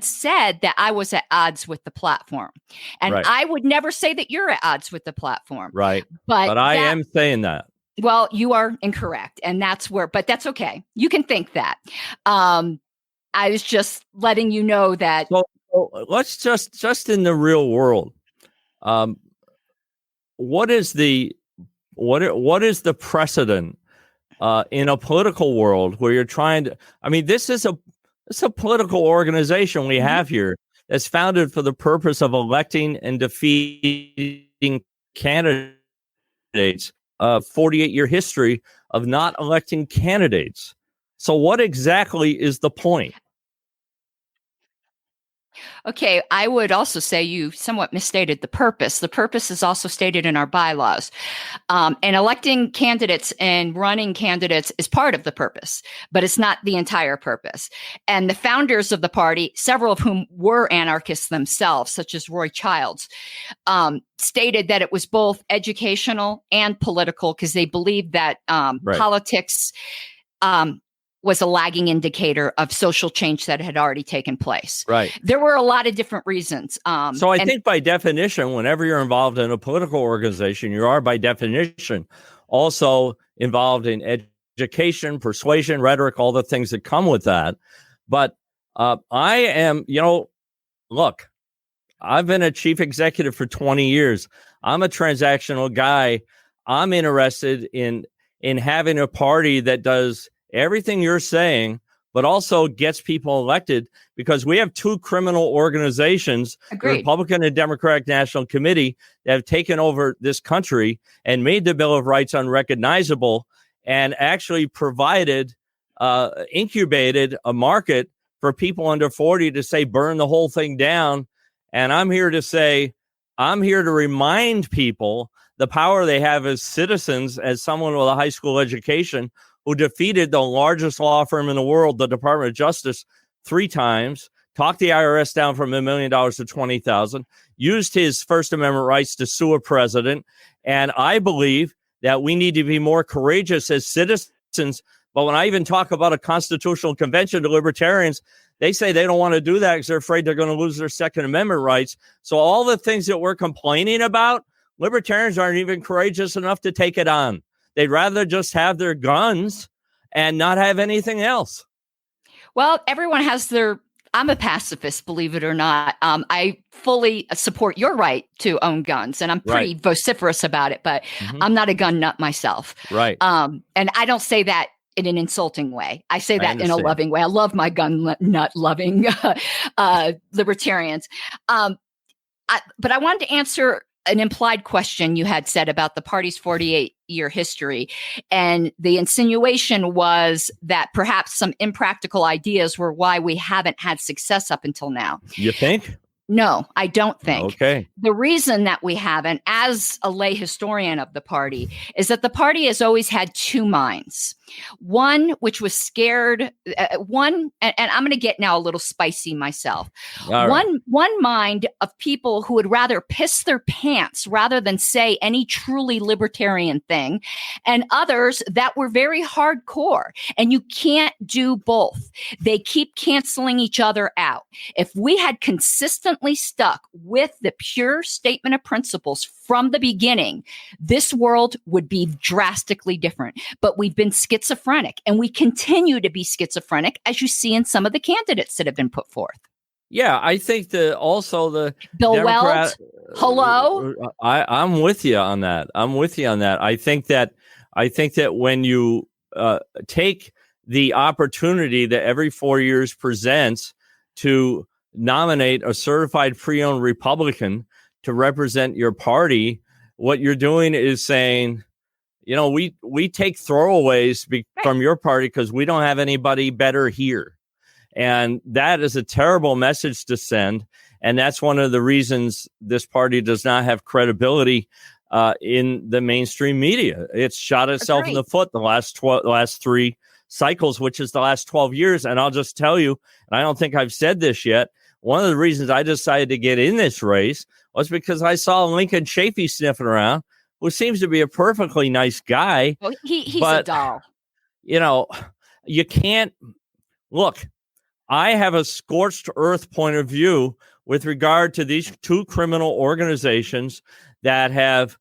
said that I was at odds with the platform. And I would never say that you're at odds with the platform.
Right. But I am saying that.
Well, you are incorrect. And but that's okay. You can think that. I was just letting you know that.
So let's just in the real world. What is the precedent in a political world where you're trying to, it's a political organization we have here that's founded for the purpose of electing and defeating candidates. 48-year history of not electing candidates. So what exactly is the point?
Okay, I would also say you somewhat misstated the purpose. The purpose is also stated in our bylaws. And electing candidates and running candidates is part of the purpose, but it's not the entire purpose. And the founders of the party, several of whom were anarchists themselves, such as Roy Childs, stated that it was both educational and political because they believed that politics was a lagging indicator of social change that had already taken place.
Right.
There were a lot of different reasons.
So I think by definition, whenever you're involved in a political organization, you are by definition also involved in education, persuasion, rhetoric, all the things that come with that. But I am, look, I've been a chief executive for 20 years. I'm a transactional guy. I'm interested in having a party that does everything you're saying, but also gets people elected, because we have two criminal organizations, the Republican and Democratic National Committee, that have taken over this country and made the Bill of Rights unrecognizable and actually incubated a market for people under 40 to say, burn the whole thing down. And I'm here to remind people the power they have as citizens, as someone with a high school education, who defeated the largest law firm in the world, the Department of Justice, 3 times, talked the IRS down from $1 million to $20,000, used his First Amendment rights to sue a president. And I believe that we need to be more courageous as citizens. But when I even talk about a constitutional convention to libertarians, they say they don't want to do that because they're afraid they're going to lose their Second Amendment rights. So all the things that we're complaining about, libertarians aren't even courageous enough to take it on. They'd rather just have their guns and not have anything else?
Well, everyone has I'm a pacifist, believe it or not. I fully support your right to own guns, and I'm pretty vociferous about it, but I'm not a gun nut myself.
Right.
And I don't say that in an insulting way. I say that in a loving way. I love my gun nut loving libertarians. But I wanted to answer an implied question you had said about the party's 48-year history. And the insinuation was that perhaps some impractical ideas were why we haven't had success up until now.
You think?
No, I don't think.
Okay.
The reason that we haven't, as a lay historian of the party, is that the party has always had two minds. One, which was scared, and I'm going to get now a little spicy myself. One mind of people who would rather piss their pants rather than say any truly libertarian thing, and others that were very hardcore. And you can't do both. They keep canceling each other out. If we had consistently stuck with the pure statement of principles from the beginning, this world would be drastically different. But we've been schizophrenic, and we continue to be schizophrenic, as you see in some of the candidates that have been put forth.
Yeah, I think that also the
Bill Weld. Hello.
I'm with you on that. I think that when you take the opportunity that every 4 years presents to nominate a certified pre-owned Republican to represent your party, what you're doing is saying, we take throwaways from your party because we don't have anybody better here. And that is a terrible message to send. And that's one of the reasons this party does not have credibility in the mainstream media. It's shot itself in the foot the last three cycles, which is the last 12 years. And I'll just tell you, and I don't think I've said this yet, one of the reasons I decided to get in this race was because I saw Lincoln Chafee sniffing around, who seems to be a perfectly nice guy.
Well, he's a doll.
You can't look. I have a scorched earth point of view with regard to these two criminal organizations that have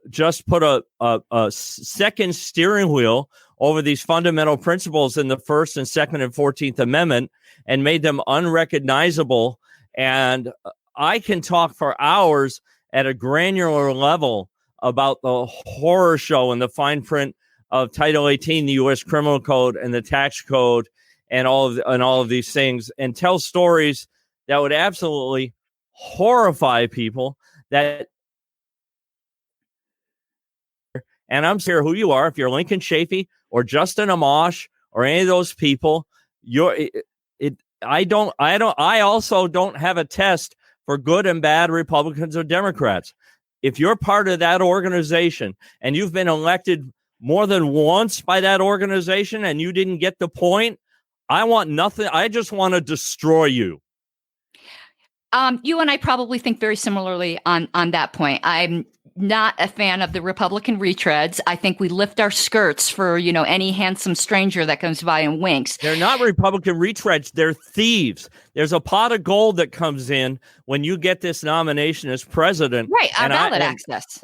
just put a second steering wheel over these fundamental principles in the First and Second and 14th Amendment and made them unrecognizable. And I can talk for hours at a granular level about the horror show and the fine print of Title 18, the U.S. Criminal Code, and the tax code, and all of these things, and tell stories that would absolutely horrify people. And I'm here who you are. If you're Lincoln Chafee or Justin Amash or any of those people, I also don't have a test for good and bad Republicans or Democrats. If you're part of that organization and you've been elected more than once by that organization and you didn't get the point, I want nothing. I just want to destroy you.
You and I probably think very similarly on that point. I'm not a fan of the Republican retreads. I think we lift our skirts for, any handsome stranger that comes by and winks.
They're not Republican retreads. They're thieves. There's a pot of gold that comes in when you get this nomination as president.
Right. Our ballot access.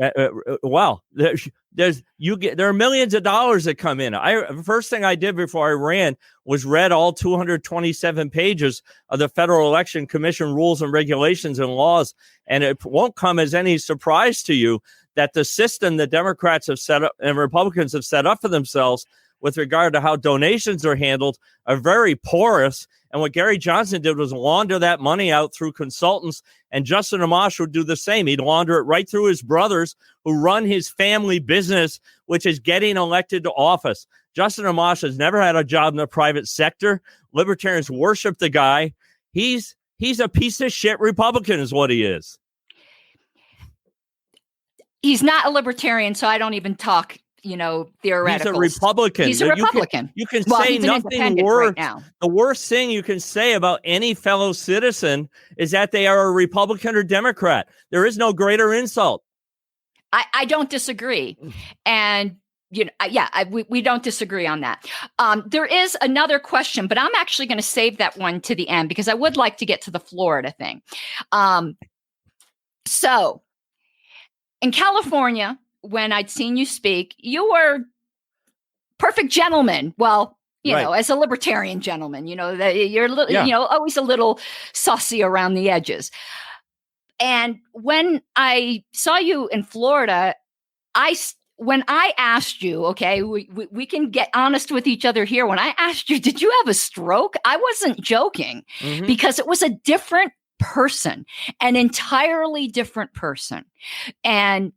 There are millions of dollars that come in. The first thing I did before I ran was read all 227 pages of the Federal Election Commission rules and regulations and laws. And it won't come as any surprise to you that the system that Democrats have set up and Republicans have set up for themselves with regard to how donations are handled are very porous. And what Gary Johnson did was launder that money out through consultants, and Justin Amash would do the same. He'd launder it right through his brothers who run his family business, which is getting elected to office. Justin Amash has never had a job in the private sector. Libertarians worship the guy. He's a piece of shit Republican is what he is.
He's not a libertarian, so I don't even talk theoretical.
He's a Republican.
He's a Republican.
You can say nothing worse. Right now. The worst thing you can say about any fellow citizen is that they are a Republican or Democrat. There is no greater insult.
I don't disagree. And, we don't disagree on that. There is another question, but I'm actually going to save that one to the end because I would like to get to the Florida thing. So in California, when I'd seen you speak, you were perfect gentleman. Well, you
Right.
know, as a libertarian gentleman, you know, that you're, you know, always a little saucy around the edges. And when I saw you in Florida, when I asked you, okay, we can get honest with each other here. When I asked you, did you have a stroke? I wasn't joking, because it was a different person, an entirely different person. And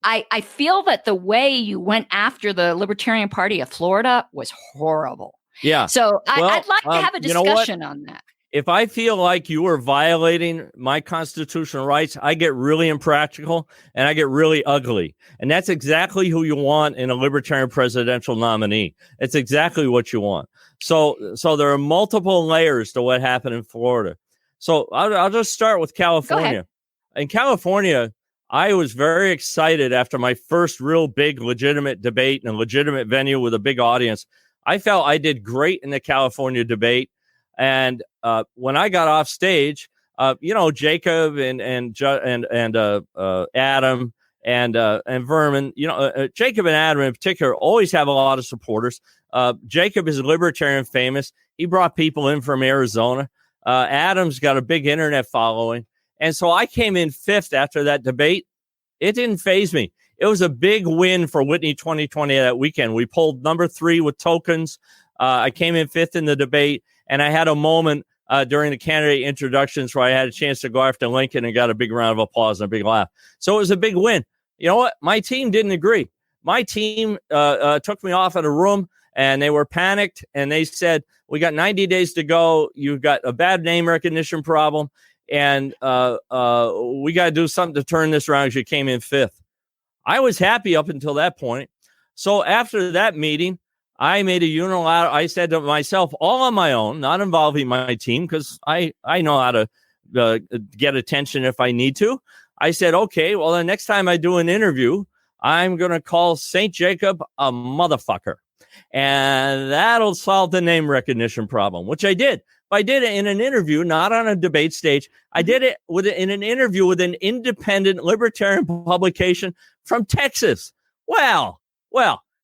I feel that the way you went after the Libertarian Party of Florida was horrible.
Yeah.
So I'd like to have a discussion on that.
If I feel like you are violating my constitutional rights, I get really impractical and I get really ugly. And that's exactly who you want in a libertarian presidential nominee. It's exactly what you want. So there are multiple layers to what happened in Florida. So I'll just start with California. In California, I was very excited after my first real big legitimate debate in a legitimate venue with a big audience. I felt I did great in the California debate. And when I got off stage, you know, Jacob and Adam and Vermin, you know, Jacob and Adam in particular always have a lot of supporters. Jacob is libertarian famous. He brought people in from Arizona. Adam's got a big internet following. And so I came in fifth after that debate. It didn't faze me. It was a big win for Whitney 2020 that weekend. We pulled number 3 with tokens. I came in fifth in the debate. And I had a moment during the candidate introductions where I had a chance to go after Lincoln and got a big round of applause and a big laugh. So it was a big win. You know what? My team didn't agree. My team took me off in a room and they were panicked. And they said, we got 90 days to go. You've got a bad name recognition problem. And we got to do something to turn this around, because you came in fifth. I was happy up until that point. So after that meeting, I made a unilateral. I said to myself, all on my own, not involving my team, because I know how to get attention if I need to. I said, okay, well, the next time I do an interview, I'm going to call St. Jacob a motherfucker. And that'll solve the name recognition problem, which I did. But I did it in an interview, not on a debate stage. I did it in an interview with an independent libertarian publication from Texas. Well,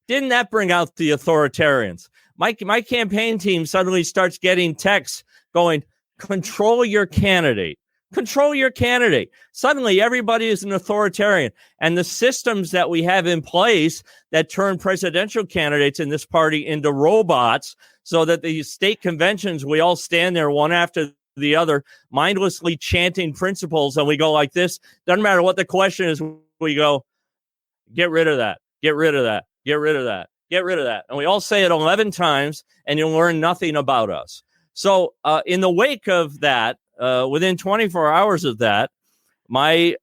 didn't that bring out the authoritarians? My campaign team suddenly starts getting texts going, control your candidate. Control your candidate. Suddenly, everybody is an authoritarian. And the systems that we have in place that turn presidential candidates in this party into robots, so that the state conventions, we all stand there one after the other, mindlessly chanting principles, and we go like this. Doesn't matter what the question is, we go, get rid of that, get rid of that, get rid of that, get rid of that. And we all say it 11 times, and you'll learn nothing about us. So in the wake of that, within 24 hours of that, my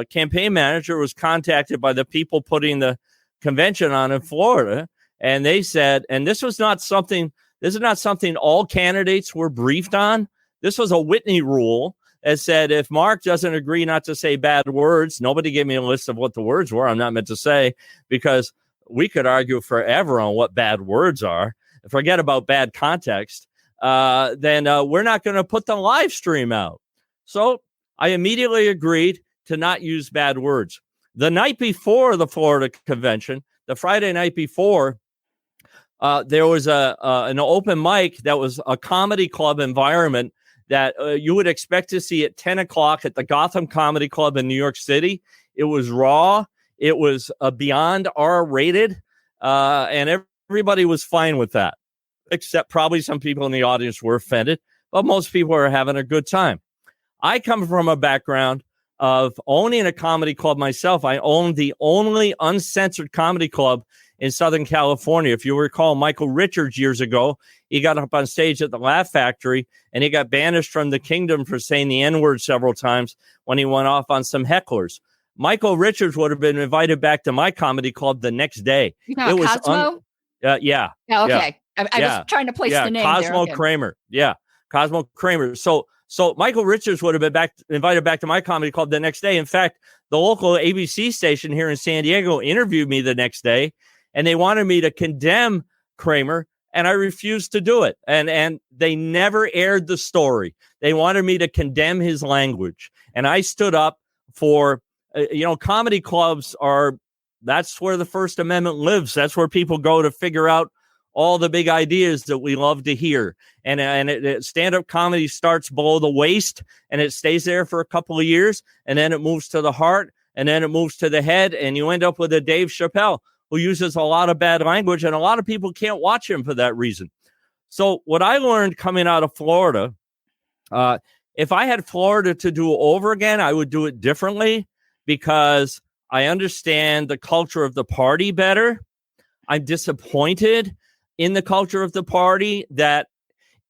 campaign manager was contacted by the people putting the convention on in Florida. And they said, and this is not something all candidates were briefed on. This was a Whitney rule that said, if Mark doesn't agree not to say bad words, nobody gave me a list of what the words were. I'm not meant to say, because we could argue forever on what bad words are. Forget about bad context. Then we're not going to put the live stream out. So I immediately agreed to not use bad words. The night before the Florida convention, the Friday night before, there was an open mic that was a comedy club environment that you would expect to see at 10 o'clock at the Gotham Comedy Club in New York City. It was raw. It was beyond R-rated, and everybody was fine with that, except probably some people in the audience were offended, but most people are having a good time. I come from a background of owning a comedy club myself. I owned the only uncensored comedy club in Southern California. If you recall, Michael Richards years ago, he got up on stage at the Laugh Factory and he got banished from the kingdom for saying the N-word several times when he went off on some hecklers. Michael Richards would have been invited back to my comedy club the next day.
You know, it was Cosmo?
Yeah.
Oh, okay. Yeah. I was trying to place the name
Cosmo
there. Okay.
Kramer. Yeah, Cosmo Kramer. So Michael Richards would have been invited back to my comedy club the next day. In fact, the local ABC station here in San Diego interviewed me the next day, and they wanted me to condemn Kramer, and I refused to do it. And they never aired the story. They wanted me to condemn his language, and I stood up for, comedy clubs are That's where the First Amendment lives. That's where people go to figure out all the big ideas that we love to hear. And stand-up comedy starts below the waist, and it stays there for a couple of years, and then it moves to the heart, and then it moves to the head, and you end up with a Dave Chappelle who uses a lot of bad language, and a lot of people can't watch him for that reason. So what I learned coming out of Florida, if I had Florida to do over again, I would do it differently because I understand the culture of the party better. I'm disappointed in the culture of the party that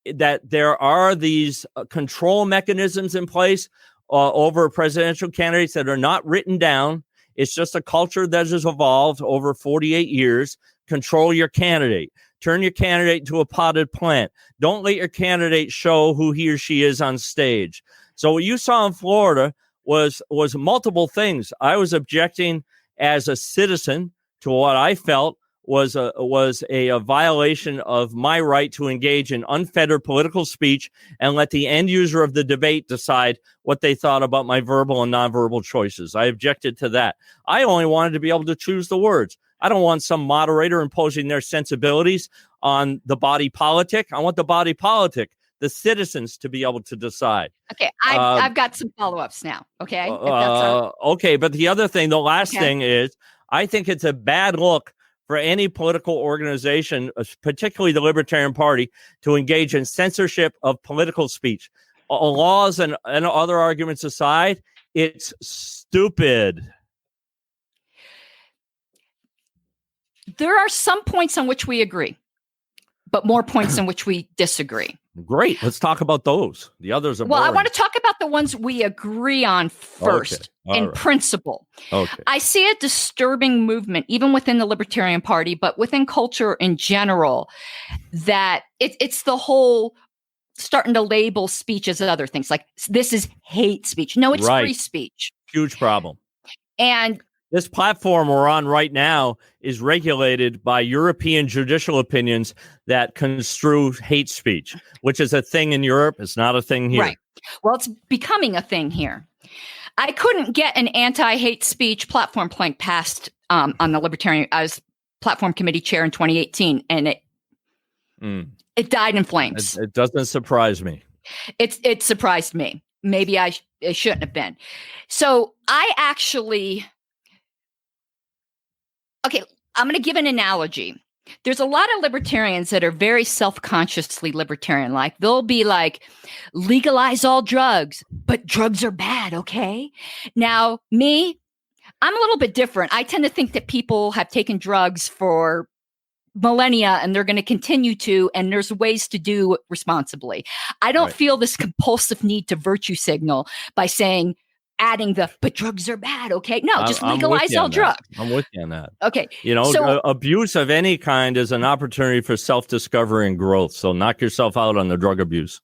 there are these control mechanisms in place over presidential candidates that are not written down. It's just a culture that has evolved over 48 years. Control your candidate. Turn your candidate into a potted plant. Don't let your candidate show who he or she is on stage. So what you saw in Florida was multiple things. I was objecting as a citizen to what I felt was a violation of my right to engage in unfettered political speech and let the end user of the debate decide what they thought about my verbal and nonverbal choices. I objected to that. I only wanted to be able to choose the words. I don't want some moderator imposing their sensibilities on the body politic. I want the body politic, the citizens, to be able to decide.
Okay, I've got some follow-ups now. Okay.
Okay, but the other thing, the last thing is, I think it's a bad look for any political organization, particularly the Libertarian Party, to engage in censorship of political speech. Laws and other arguments aside, it's stupid.
There are some points on which we agree, but more points on which we disagree.
Great. Let's talk about those. The others are boring.
I want to talk about the ones we agree on first in principle.
Okay.
I see a disturbing movement, even within the Libertarian Party, but within culture in general, that it's the whole starting to label speech as other things. Like, this is hate speech. No, it's free speech.
Huge problem.
And
this platform we're on right now is regulated by European judicial opinions that construe hate speech, which is a thing in Europe. It's not a thing here.
Right. Well, it's becoming a thing here. I couldn't get an anti-hate speech platform plank passed on the Libertarian. I was platform committee chair in 2018, and it died in flames.
It doesn't surprise me.
It surprised me. Maybe it shouldn't have been. So I actually. Okay, I'm going to give an analogy. There's a lot of libertarians that are very self-consciously libertarian. Like, they'll be like, legalize all drugs, but drugs are bad, okay? Now, me, I'm a little bit different. I tend to think that people have taken drugs for millennia and they're going to continue to, and there's ways to do it responsibly. I don't feel this compulsive need to virtue signal by saying, adding but drugs are bad, okay? No, just legalize all drugs.
I'm with you on that.
Okay.
Abuse of any kind is an opportunity for self-discovery and growth. So knock yourself out on the drug abuse.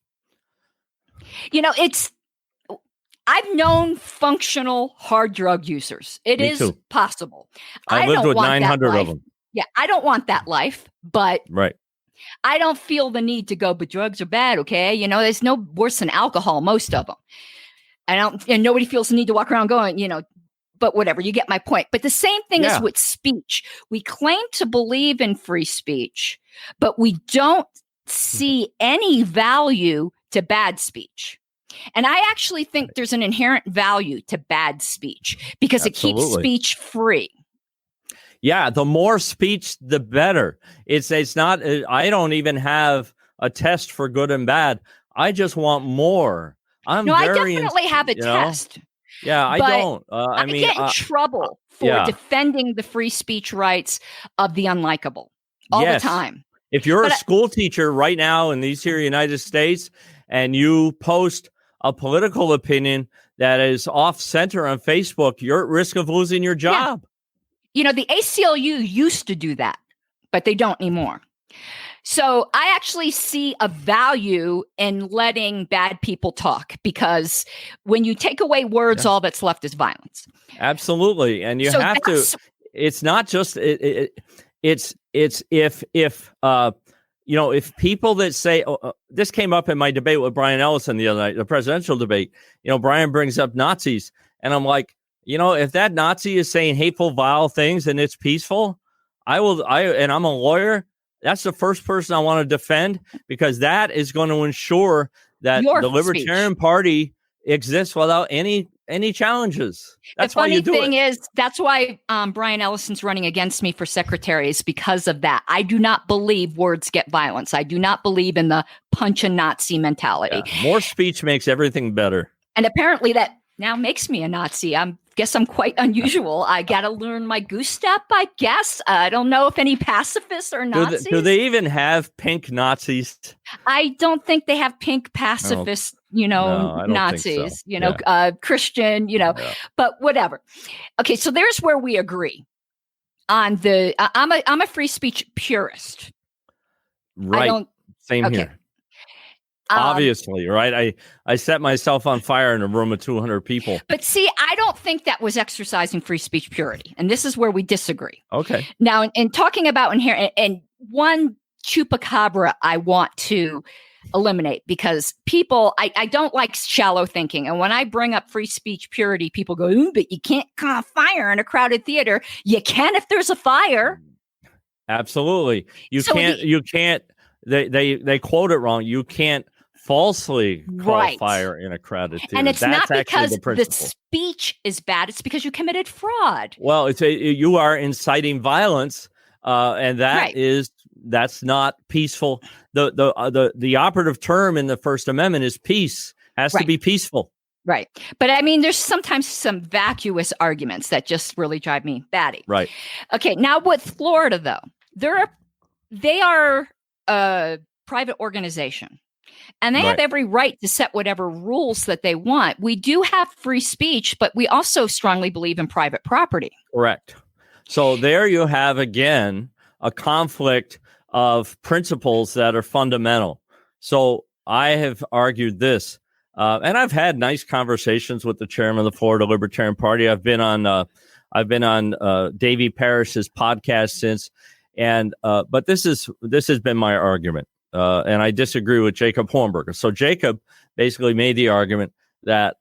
I've known functional hard drug users. It
Me
is
too.
possible.
I lived with 900 of them.
Yeah, I don't want that life, but I don't feel the need to go, but drugs are bad, okay? There's no worse than alcohol, most of them. And nobody feels the need to walk around going, but whatever, you get my point. But the same thing is with speech. We claim to believe in free speech, but we don't see any value to bad speech. And I actually think there's an inherent value to bad speech because it keeps speech free.
Yeah, the more speech, the better. It's not, I don't even have a test for good and bad. I just want more. I
definitely have a test.
Yeah, I don't.
I get in trouble for defending the free speech rights of the unlikable all the time.
If you're a school teacher right now in these here United States and you post a political opinion that is off center on Facebook, you're at risk of losing your job.
Yeah. The ACLU used to do that, but they don't anymore. So I actually see a value in letting bad people talk, because when you take away words, all that's left is violence.
Absolutely. And you have to, it's not just, it's if people that say, this came up in my debate with Brian Ellison the other night, the presidential debate, Brian brings up Nazis, and I'm like, If that Nazi is saying hateful, vile things and it's peaceful, and I'm a lawyer, that's the first person I want to defend, because that is going to ensure that the Libertarian Party exists without any challenges. That's why you do it.
The funny thing is, that's why Brian Ellison's running against me for secretary, is because of that. I do not believe words get violence. I do not believe in the punch a Nazi mentality.
Yeah. More speech makes everything better.
And apparently that now makes me a Nazi. Guess I'm quite unusual. I got to learn my goose step, I guess. I don't know if any pacifists are Nazis.
Do they even have pink Nazis?
I don't think they have pink pacifists, Nazis, so. Christian, but whatever. Okay, so there's where we agree on the. I'm a free speech purist.
Right. Same here. Obviously, right? I set myself on fire in a room of 200 people.
But see, I don't think that was exercising free speech purity. And this is where we disagree.
Okay.
Now, in talking about inherent, and one chupacabra I want to eliminate, because people, I don't like shallow thinking. And when I bring up free speech purity, people go, ooh, but you can't call fire in a crowded theater. You can if there's a fire.
Absolutely. You can't. They quote it wrong. You can't falsely call fire in a crowded theater.
And it's not because the speech is bad. It's because you committed fraud.
Well, you are inciting violence, and that's not peaceful. The operative term in the First Amendment is peace. Has to be peaceful.
Right. But I mean, there's sometimes some vacuous arguments that just really drive me batty.
Right.
Okay. Now with Florida, though, they are a private organization, and they have every right to set whatever rules that they want. We do have free speech, but we also strongly believe in private property.
Correct. So there you have, again, a conflict of principles that are fundamental. So I have argued this, and I've had nice conversations with the chairman of the Florida Libertarian Party. I've been on Davy Parrish's podcast since. But this has been my argument, and I disagree with Jacob Hornberger. So Jacob basically made the argument that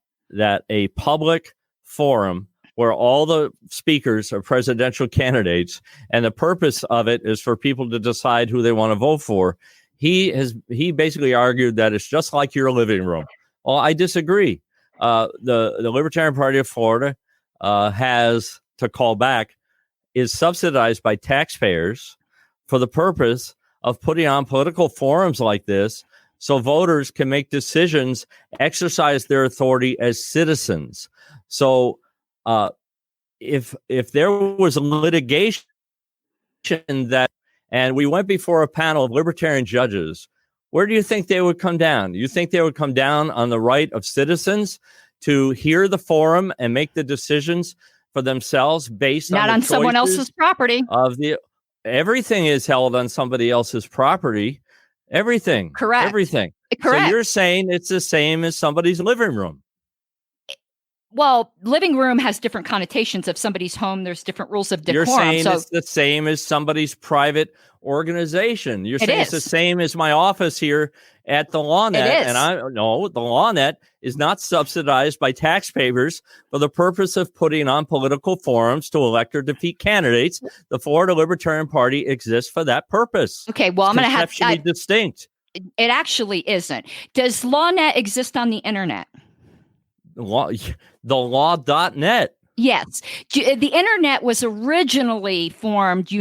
a public forum where all the speakers are presidential candidates, and the purpose of it is for people to decide who they want to vote for. He basically argued that it's just like your living room. Well, I disagree. The Libertarian Party of Florida has, to call back, is subsidized by taxpayers for the purpose of putting on political forums like this so voters can make decisions, exercise their authority as citizens. So if there was litigation and we went before a panel of libertarian judges, where do you think they would come down? You think they would come down on the right of citizens to hear the forum and make the decisions for themselves based
not on someone else's property?
Everything is held on somebody else's property. Everything.
Correct.
Everything.
Correct.
So you're saying it's the same as somebody's living room.
Well, living room has different connotations. Of somebody's home, there's different rules of decorum.
You're saying it's the same as somebody's private organization. You're saying it's the same as my office here at the LawNet.
It is.
And the LawNet is not subsidized by taxpayers for the purpose of putting on political forums to elect or defeat candidates. The Florida Libertarian Party exists for that purpose.
Okay, well, I'm going to have
to distinct.
It actually isn't. Does LawNet exist on the internet?
The law.net.
Yes. The internet was originally formed,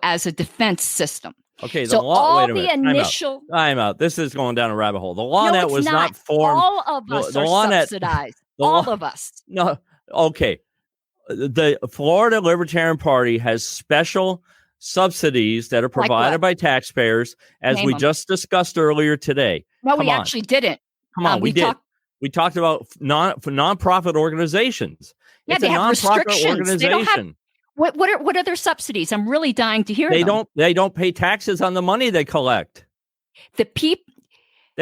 as a defense system.
Okay,
wait a minute.
Time out. This is going down a rabbit hole. The LawNet was not formed.
All of us are subsidized. All of us.
No. Okay. The Florida Libertarian Party has special subsidies that are provided by taxpayers, as we just discussed earlier today.
No, we actually didn't.
Come on, we did. We talked about nonprofit organizations.
Yeah,
it's
they have restrictions.
Organization.
They don't have, what are their subsidies? I'm really dying to hear them.
They don't pay taxes on the money they collect.
They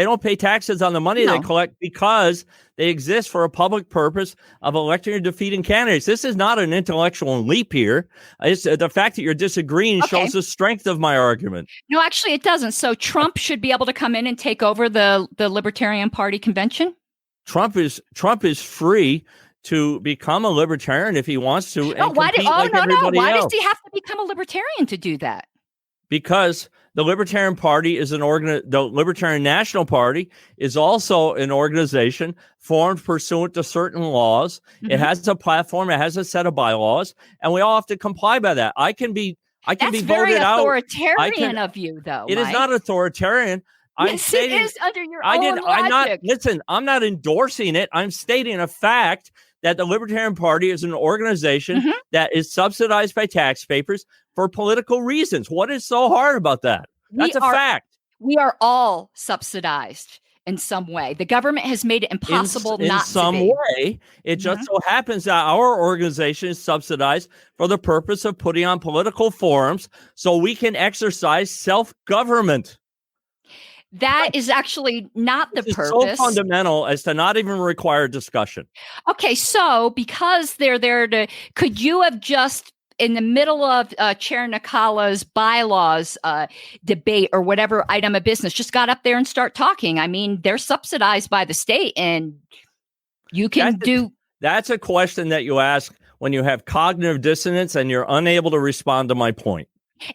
don't pay taxes on the money they collect because they exist for a public purpose of electing or defeating candidates. This is not an intellectual leap here. It's the fact that you're disagreeing shows the strength of my argument.
No, actually, it doesn't. So Trump should be able to come in and take over the Libertarian Party convention?
Trump is free to become a libertarian if he wants to and compete
everybody
else.
Why does he have to become a libertarian to do that?
Because the Libertarian Party is the Libertarian National Party is also an organization formed pursuant to certain laws. Mm-hmm. It has a platform, it has a set of bylaws, and we all have to comply by that. I can be voted out.
That's very authoritarian of you, though.
It is not authoritarian.
Yes, it is under your own logic.
I'm not endorsing it. I'm stating a fact that the Libertarian Party is an organization that is subsidized by taxpayers for political reasons. What is so hard about that? That's a fact.
We are all subsidized in some way. The government has made it impossible not to be. In
some way. It just so happens that our organization is subsidized for the purpose of putting on political forums so we can exercise self-government.
That is actually not the purpose.
It's so fundamental as to not even require discussion.
Okay, so because they're there to, could you have just in the middle of Chair Nakala's bylaws debate or whatever item of business, just got up there and start talking? I mean, they're subsidized by the state, and you can
That's a question that you ask when you have cognitive dissonance and you're unable to respond to my point.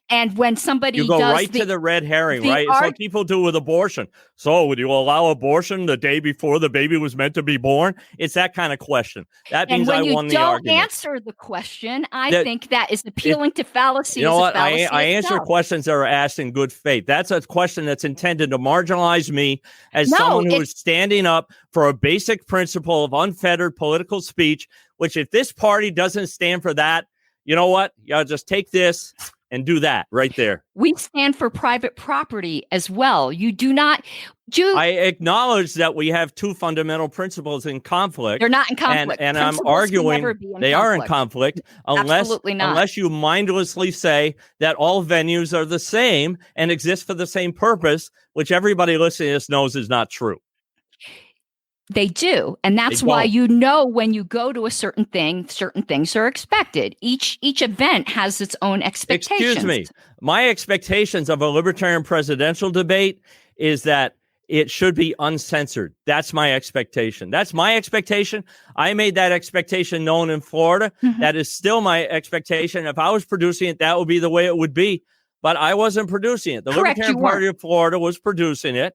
And when somebody
you go right to the red herring, right? It's what people do with abortion. So would you allow abortion the day before the baby was meant to be born? It's that kind of question. That means I won the argument.
And when you don't answer the question, I think that is appealing to fallacy.
You know what? I answer questions that are asked in good faith. That's a question that's intended to marginalize me as someone who is standing up for a basic principle of unfettered political speech, which if this party doesn't stand for that, you know what? Y'all just take this and do that right there.
We stand for private property as well. You do not. I
acknowledge that we have two fundamental principles in conflict.
They're not in conflict.
And I'm arguing they are in conflict unless you mindlessly say that all venues are the same and exist for the same purpose, which everybody listening to this knows is not true.
They do. And that's why when you go to a certain thing, certain things are expected. Each event has its own expectations.
Excuse me. My expectations of a libertarian presidential debate is that it should be uncensored. That's my expectation. That's my expectation. I made that expectation known in Florida. Mm-hmm. That is still my expectation. If I was producing it, that would be the way it would be. But I wasn't producing it. The Libertarian Party of Florida was producing it.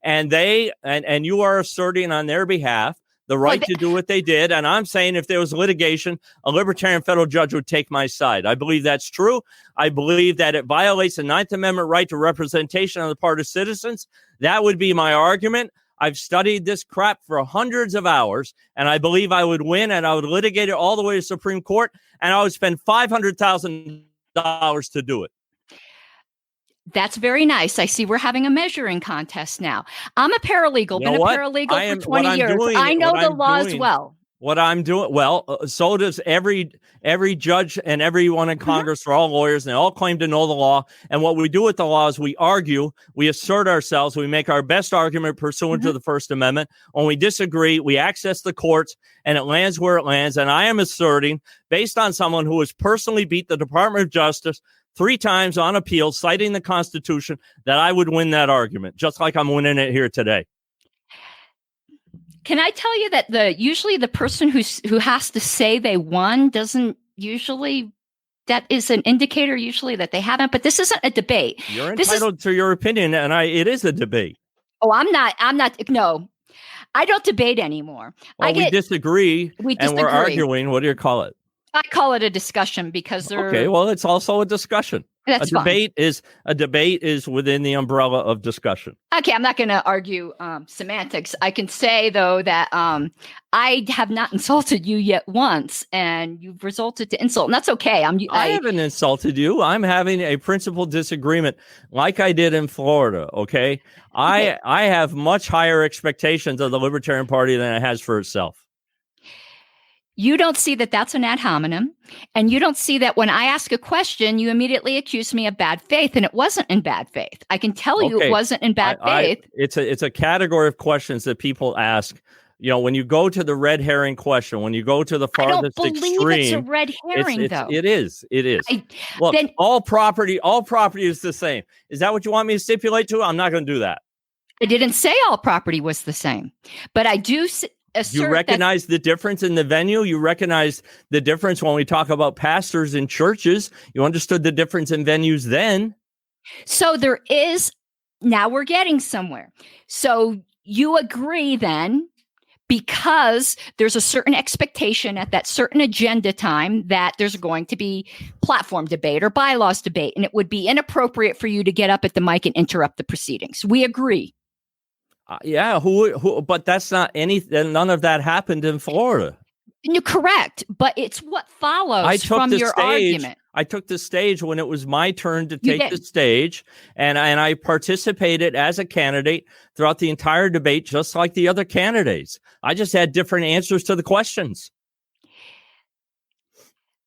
And they and you are asserting on their behalf the right to do what they did. And I'm saying if there was litigation, a libertarian federal judge would take my side. I believe that's true. I believe that it violates the 9th Amendment right to representation on the part of citizens. That would be my argument. I've studied this crap for hundreds of hours, and I believe I would win, and I would litigate it all the way to Supreme Court, and I would spend $500,000 to do it.
That's very nice. I see we're having a measuring contest now. I'm a paralegal, been a paralegal for 20 years. I know the laws well.
What I'm doing, so does every judge and everyone in Congress. Are all lawyers, and they all claim to know the law. And what we do with the law is we argue, we assert ourselves, we make our best argument pursuant to the First Amendment. When we disagree, we access the courts, and it lands where it lands. And I am asserting, based on someone who has personally beat the Department of Justice 3 times on appeal, citing the Constitution, that I would win that argument, just like I'm winning it here today.
Can I tell you that usually the person who has to say they won doesn't usually, that is an indicator usually that they haven't, but this isn't a debate.
You're entitled to your opinion, and it is a debate.
Oh, I'm not, no. I don't debate anymore.
Well, we disagree, and we're arguing. What do you call it?
I call it a discussion because they're
okay. Well, it's also a discussion.
That's
a debate is within the umbrella of discussion.
Okay, I'm not going to argue semantics. I can say though that I have not insulted you yet once, and you've resulted to insult, and that's okay. I
haven't insulted you. I'm having a principled disagreement, like I did in Florida. Okay, I have much higher expectations of the Libertarian Party than it has for itself.
You don't see that that's an ad hominem, and you don't see that when I ask a question, you immediately accuse me of bad faith, and it wasn't in bad faith. I can tell you it wasn't in bad faith.
It's a category of questions that people ask. You know, when you go to the red herring question, when you go to the farthest extreme, I don't believe
it's a red herring, though.
It is. Look, all property is the same. Is that what you want me to stipulate to? I'm not going to do that.
I didn't say all property was the same, but I do. assert
you recognize the difference in the venue. You recognize the difference when we talk about pastors in churches. You understood the difference in venues then.
So there is, now we're getting somewhere. So you agree then, because there's a certain expectation at that certain agenda time that there's going to be platform debate or bylaws debate, and it would be inappropriate for you to get up at the mic and interrupt the proceedings. We agree.
Yeah, but that's not none of that happened in Florida.
You're correct, but it's what follows from your argument.
I took the stage when it was my turn to take the stage, and I participated as a candidate throughout the entire debate, just like the other candidates. I just had different answers to the questions.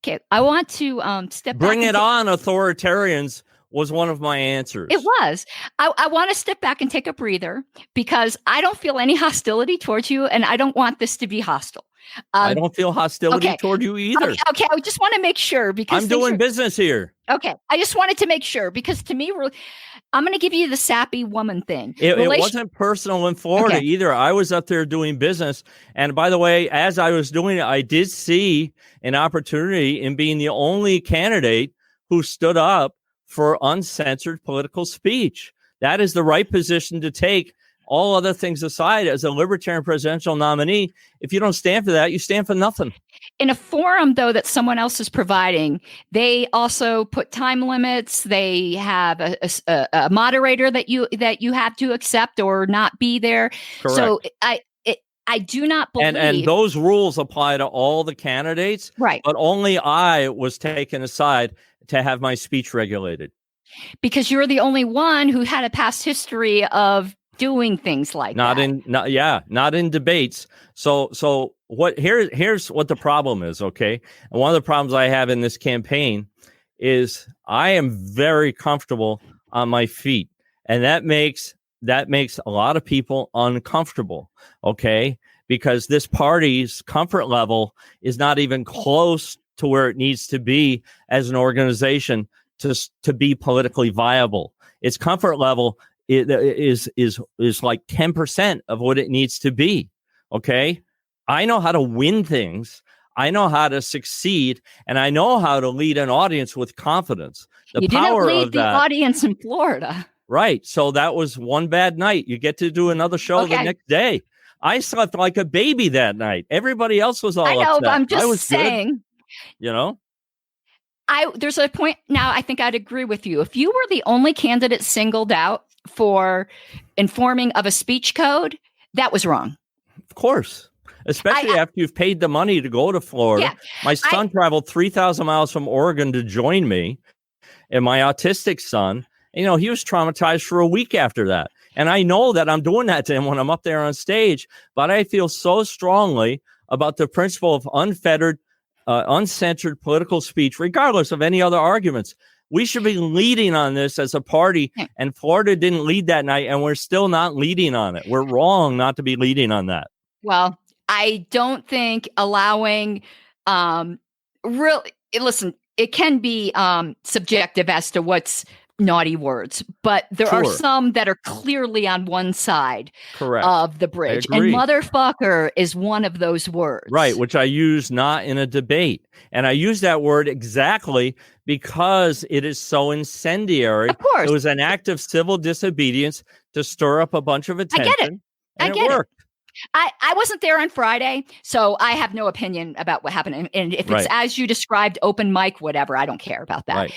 Okay, I want to step back.
Bring it on, authoritarians was one of my answers.
It was. I want to step back and take a breather, because I don't feel any hostility towards you, and I don't want this to be hostile.
I don't feel hostility toward you either.
Okay, I just want to make sure, because
I'm doing business here.
Okay, I just wanted to make sure, because to me, I'm going to give you the sappy woman thing.
It wasn't personal in Florida either. I was up there doing business. And by the way, as I was doing it, I did see an opportunity in being the only candidate who stood up for uncensored political speech. That is the right position to take. All other things aside, as a libertarian presidential nominee, if you don't stand for that, you stand for nothing.
In a forum, though, that someone else is providing, they also put time limits. They have a moderator that you have to accept or not be there.
Correct.
So I do not believe,
and those rules apply to all the candidates,
right? But
only I was taken aside to have my speech regulated,
because you're the only one who had a past history of doing things like
not in debates. So here's what the problem is. Okay. And one of the problems I have in this campaign is I am very comfortable on my feet. And that makes a lot of people uncomfortable. Okay. Because this party's comfort level is not even close to where it needs to be as an organization to be politically viable. Its comfort level is like 10% of what it needs to be. Okay. I know how to win things. I know how to succeed, and I know how to lead an audience with confidence.
You didn't lead the audience in Florida.
Right. So that was one bad night. You get to do another show the next day. I slept like a baby that night. Everybody else was all upset.
But I'm just saying.
Good, you know?
There's a point now, I think I'd agree with you. If you were the only candidate singled out for informing of a speech code, that was wrong.
Of course. Especially after you've paid the money to go to Florida. Yeah, my son traveled 3,000 miles from Oregon to join me, and my autistic son, he was traumatized for a week after that. And I know that I'm doing that to him when I'm up there on stage, but I feel so strongly about the principle of unfettered, uncensored political speech, regardless of any other arguments. We should be leading on this as a party, and Florida didn't lead that night, and we're still not leading on it. We're wrong not to be leading on that.
Well, I don't think allowing listen, it can be subjective as to what's naughty words, but there are some that are clearly on one side of the bridge. And motherfucker is one of those words.
Right, which I use not in a debate. And I use that word exactly because it is so incendiary. Of course. It was an act of civil disobedience to stir up a bunch of attention.
I get it.
And it worked.
I wasn't there on Friday, so I have no opinion about what happened. And if it's as you described, open mic, whatever, I don't care about that.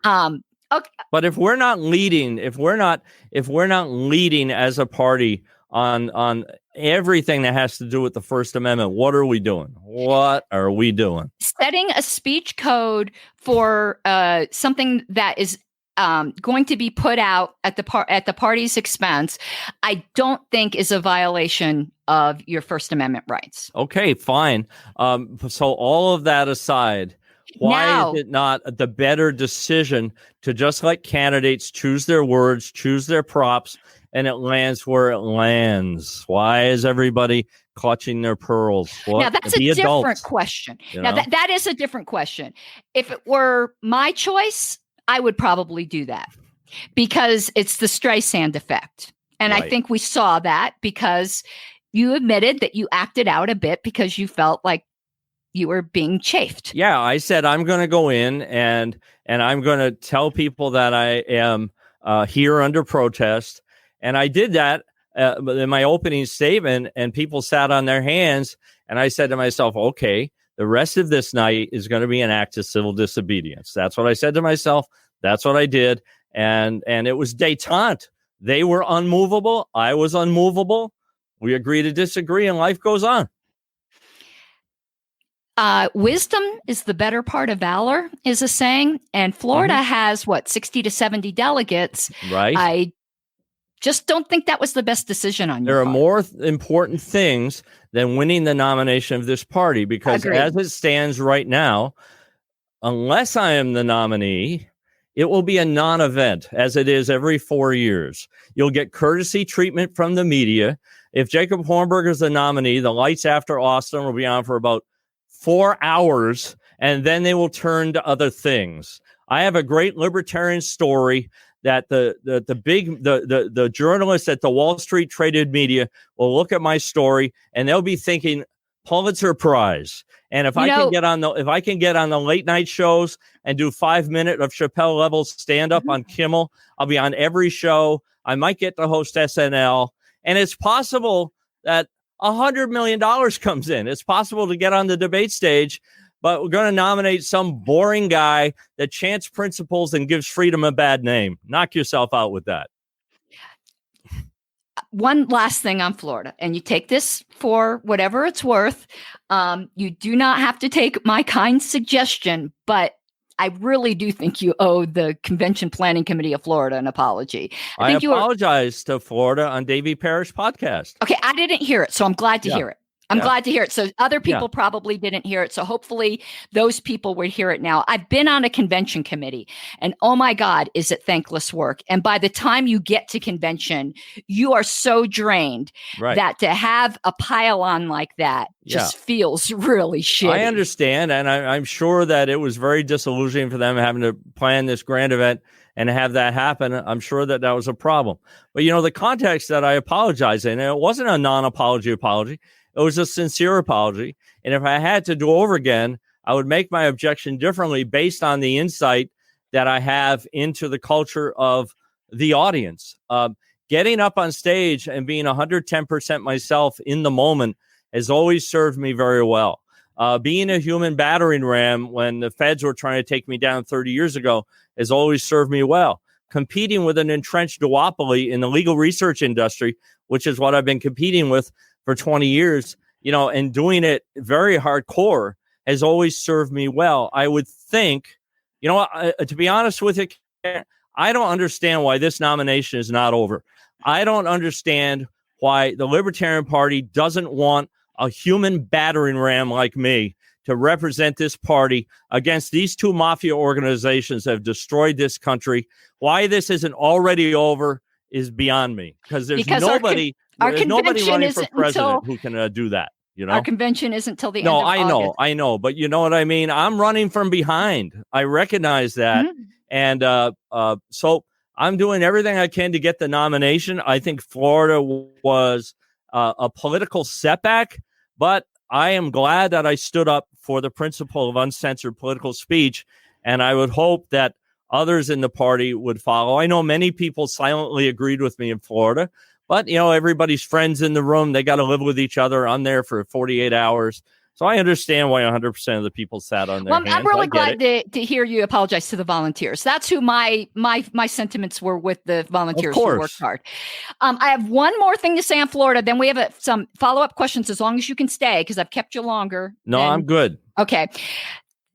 Right.
Okay.
But if we're not leading, if we're not leading as a party on everything that has to do with the First Amendment, what are we doing? What are we doing?
Setting a speech code for something that is going to be put out at the party's expense, I don't think is a violation of your First Amendment rights.
Okay, fine. So all of that aside, why is it not the better decision to just let candidates choose their words, choose their props, and it lands where it lands? Why is everybody clutching their pearls?
Now, that's a different question. Now, that is a different question. If it were my choice, I would probably do that because it's the Streisand effect. And I think we saw that because you admitted that you acted out a bit because you felt like you were being chafed.
Yeah, I said I'm going to go in and I'm going to tell people that I am here under protest. And I did that in my opening statement, and people sat on their hands. And I said to myself, okay, the rest of this night is going to be an act of civil disobedience. That's what I said to myself. That's what I did. And it was détente. They were unmovable. I was unmovable. We agree to disagree, and life goes on.
Wisdom is the better part of valor, is a saying. And Florida has, 60 to 70 delegates.
Right.
I just don't think that was the best decision on your
There are
part.
more important things than winning the nomination of this party, because
Agreed.
as it stands right now, unless I am the nominee, it will be a non-event, as it is every 4 years. You'll get courtesy treatment from the media. If Jacob Hornberger is the nominee, the lights after Austin will be on for about 4 hours, and then they will turn to other things. I have a great libertarian story that the journalists at the Wall Street Traded Media will look at my story, and they'll be thinking Pulitzer Prize. And if I can get on the late night shows and do 5 minutes of Chappelle level stand up on Kimmel, I'll be on every show. I might get to host SNL, and it's possible that $100 million comes in. It's possible to get on the debate stage, but we're going to nominate some boring guy that chants principles and gives freedom a bad name. Knock yourself out with that.
One last thing on Florida, and you take this for whatever it's worth. You do not have to take my kind suggestion, but I really do think you owe the Convention Planning Committee of Florida an apology.
I apologize to Florida on Davy Parrish podcast.
Okay, I didn't hear it, so I'm glad to hear it. I'm glad to hear it. So other people probably didn't hear it. So hopefully those people would hear it now. I've been on a convention committee, and oh my God, is it thankless work. And by the time you get to convention, you are so drained that to have a pile on like that just feels really shitty.
I understand. And I'm sure that it was very disillusioning for them having to plan this grand event and have that happen. I'm sure that was a problem. But, the context that I apologize in, and it wasn't a non-apology apology. It was a sincere apology. And if I had to do over again, I would make my objection differently based on the insight that I have into the culture of the audience. Getting up on stage and being 110% myself in the moment has always served me very well. Being a human battering ram when the feds were trying to take me down 30 years ago has always served me well. Competing with an entrenched duopoly in the legal research industry, which is what I've been competing with for 20 years, and doing it very hardcore has always served me well. I would think, to be honest with you, I don't understand why this nomination is not over. I don't understand why the Libertarian Party doesn't want a human battering ram like me to represent this party against these two mafia organizations that have destroyed this country. Why this isn't already over is beyond me, because there's nobody running for president who can do that.
Our convention isn't till the end of
August. I know. But you know what I mean? I'm running from behind. I recognize that. And so I'm doing everything I can to get the nomination. I think Florida was a political setback, but I am glad that I stood up for the principle of uncensored political speech. And I would hope that others in the party would follow. I know many people silently agreed with me in Florida, but, everybody's friends in the room. They got to live with each other. I'm there for 48 hours. So I understand why 100% of the people sat on their hands.
I'm really glad to hear you apologize to the volunteers. That's who my sentiments were with the volunteers who worked hard. I have one more thing to say on Florida. Then we have some follow-up questions, as long as you can stay, because I've kept you longer.
No, I'm good.
Okay.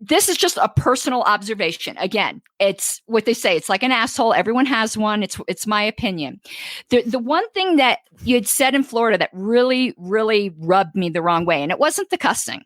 This is just a personal observation. Again, it's what they say. It's like an asshole. Everyone has one. It's my opinion. The one thing that you had said in Florida that really, really rubbed me the wrong way, and it wasn't the cussing.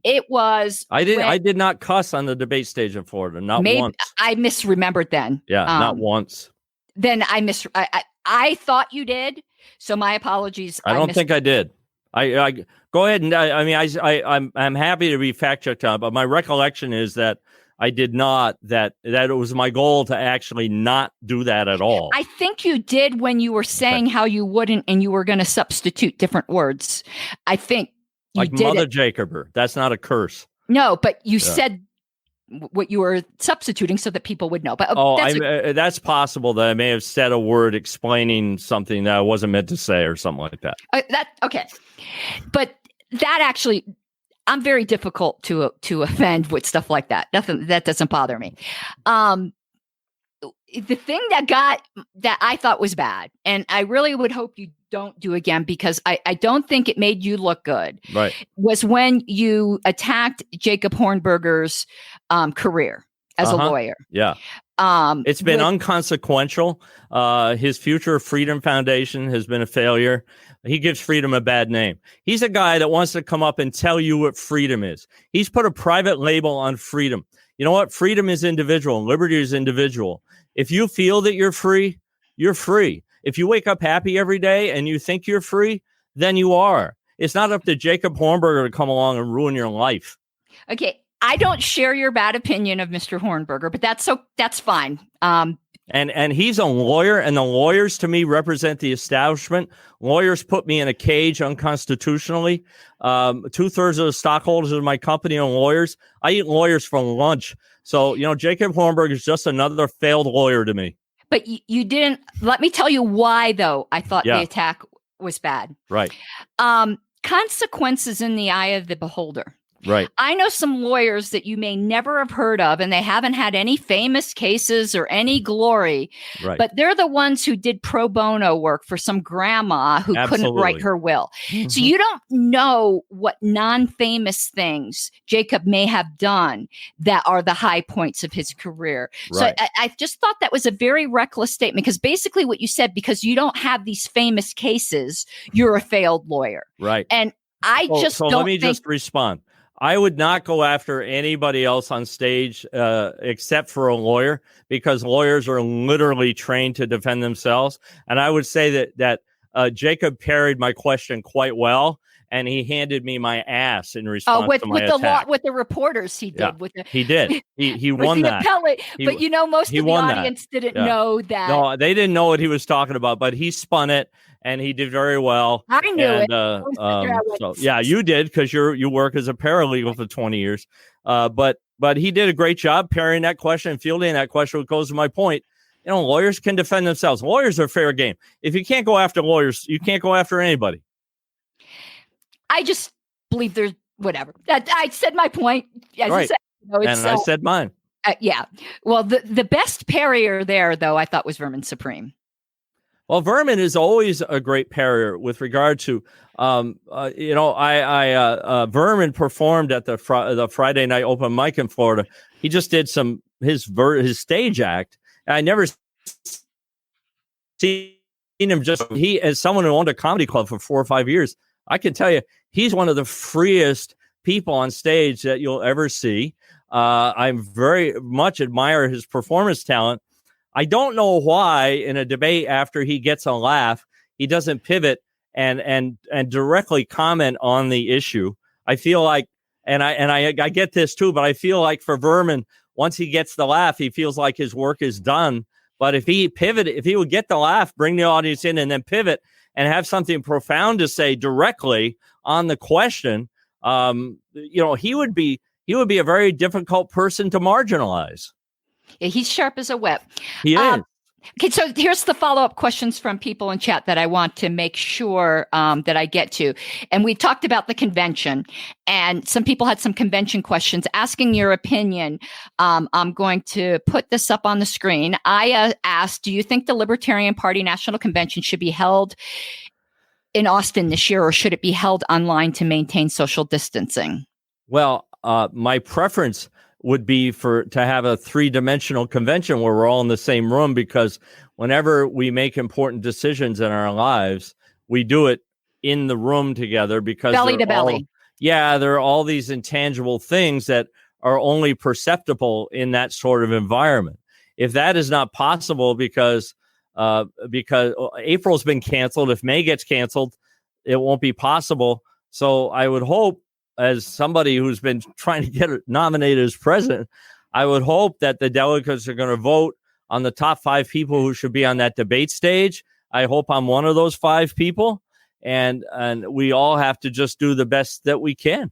It was
I did not cuss on the debate stage in Florida. Not once.
I misremembered then.
Yeah, not once.
Then I thought you did. So my apologies.
I don't think I did. I go ahead and I'm happy to be fact checked on, but my recollection is that I did not, that it was my goal to actually not do that at all.
I think you did when you were saying how you wouldn't and you were going to substitute different words. I think you
like
did
Mother
it.
Jacober. That's not a curse.
No, but you said what you were substituting so that people would know. But
that's possible that I may have said a word explaining something that I wasn't meant to say or something like that.
Okay. But that actually, I'm very difficult to offend with stuff like that. Nothing that doesn't bother me. The thing that I thought was bad, and I really would hope you don't do again, because I don't think it made you look good.
Right.
Was when you attacked Jacob Hornberger's career as a lawyer.
Yeah. It's been unconsequential. His Future Freedom Foundation has been a failure. He gives freedom a bad name. He's a guy that wants to come up and tell you what freedom is. He's put a private label on freedom. You know what? Freedom is individual. Liberty is individual. If you feel that you're free, you're free. If you wake up happy every day and you think you're free, then you are. It's not up to Jacob Hornberger to come along and ruin your life.
Okay. I don't share your bad opinion of Mr. Hornberger, but that's fine.
And he's a lawyer, and the lawyers to me represent the establishment. Lawyers put me in a cage unconstitutionally. 2/3 of the stockholders of my company are lawyers. I eat lawyers for lunch. So, Jacob Hornberger is just another failed lawyer to me.
But you didn't let me tell you why, though. I thought the attack was bad.
Right.
Consequences in the eye of the beholder.
Right.
I know some lawyers that you may never have heard of, and they haven't had any famous cases or any glory, but they're the ones who did pro bono work for some grandma who couldn't write her will. Mm-hmm. So you don't know what non-famous things Jacob may have done that are the high points of his career. Right. So I just thought that was a very reckless statement, because basically what you said, because you don't have these famous cases, you're a failed lawyer.
Right.
And
So let me just respond. I would not go after anybody else on stage except for a lawyer, because lawyers are literally trained to defend themselves. And I would say that Jacob parried my question quite well, and he handed me my ass in response to my attack.
With the reporters, he did.
Yeah, he did. He won that.
Appellate, but most of the audience didn't know that.
No, they didn't know what he was talking about, but he spun it. And he did very well.
I knew it.
You did, because you work as a paralegal for 20 years. But he did a great job parrying that question and fielding that question, which goes to my point. Lawyers can defend themselves. Lawyers are fair game. If you can't go after lawyers, you can't go after anybody.
I just believe there's whatever. I said my point. As
right.
You said,
I said mine.
Yeah. Well, the best parrier there, though, I thought was Vermin Supreme.
Well, Vermin is always a great parrier with regard to, Vermin performed at the Friday night open mic in Florida. He just did his stage act. I never seen him as someone who owned a comedy club for 4 or 5 years. I can tell you, he's one of the freest people on stage that you'll ever see. I very much admire his performance talent. I don't know why in a debate after he gets a laugh, he doesn't pivot and directly comment on the issue. I feel like, and I get this too, but I feel like for Vermin, once he gets the laugh, he feels like his work is done. But if he would get the laugh, bring the audience in, and then pivot and have something profound to say directly on the question, he would be a very difficult person to marginalize.
Yeah, he's sharp as a whip.
He is.
Okay, so here's the follow-up questions from people in chat that I want to make sure that I get to. And we talked about the convention, and some people had some convention questions asking your opinion. I'm going to put this up on the screen. I asked, do you think the Libertarian Party National Convention should be held in Austin this year, or should it be held online to maintain social distancing?
Well, my preference would be to have a 3-dimensional convention where we're all in the same room, because whenever we make important decisions in our lives, we do it in the room together, because
belly to belly.
There are all these intangible things that are only perceptible in that sort of environment. If that is not possible because April's been canceled, if May gets canceled, it won't be possible. So I would hope, as somebody who's been trying to get nominated as president, I would hope that the delegates are going to vote on the top 5 people who should be on that debate stage. I hope I'm one of those 5 people, and we all have to just do the best that we can.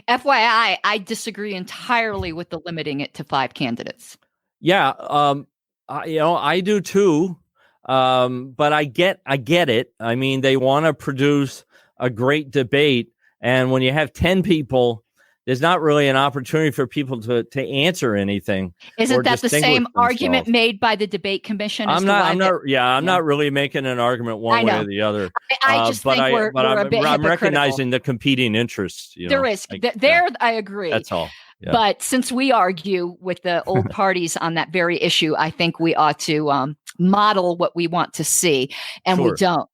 FYI, I disagree entirely with the limiting it to 5 candidates.
Yeah, I do too. But I get it. I mean, they want to produce a great debate, and when you have 10 people, there's not really an opportunity for people to answer anything.
Isn't that the same argument made by the debate commission?
I'm not really making an argument one way or the other.
I just think we're a bit
I'm recognizing the competing interests.
There is. There, I agree.
That's all. Yeah.
But since we argue with the old parties on that very issue, I think we ought to model what we want to see, and we don't.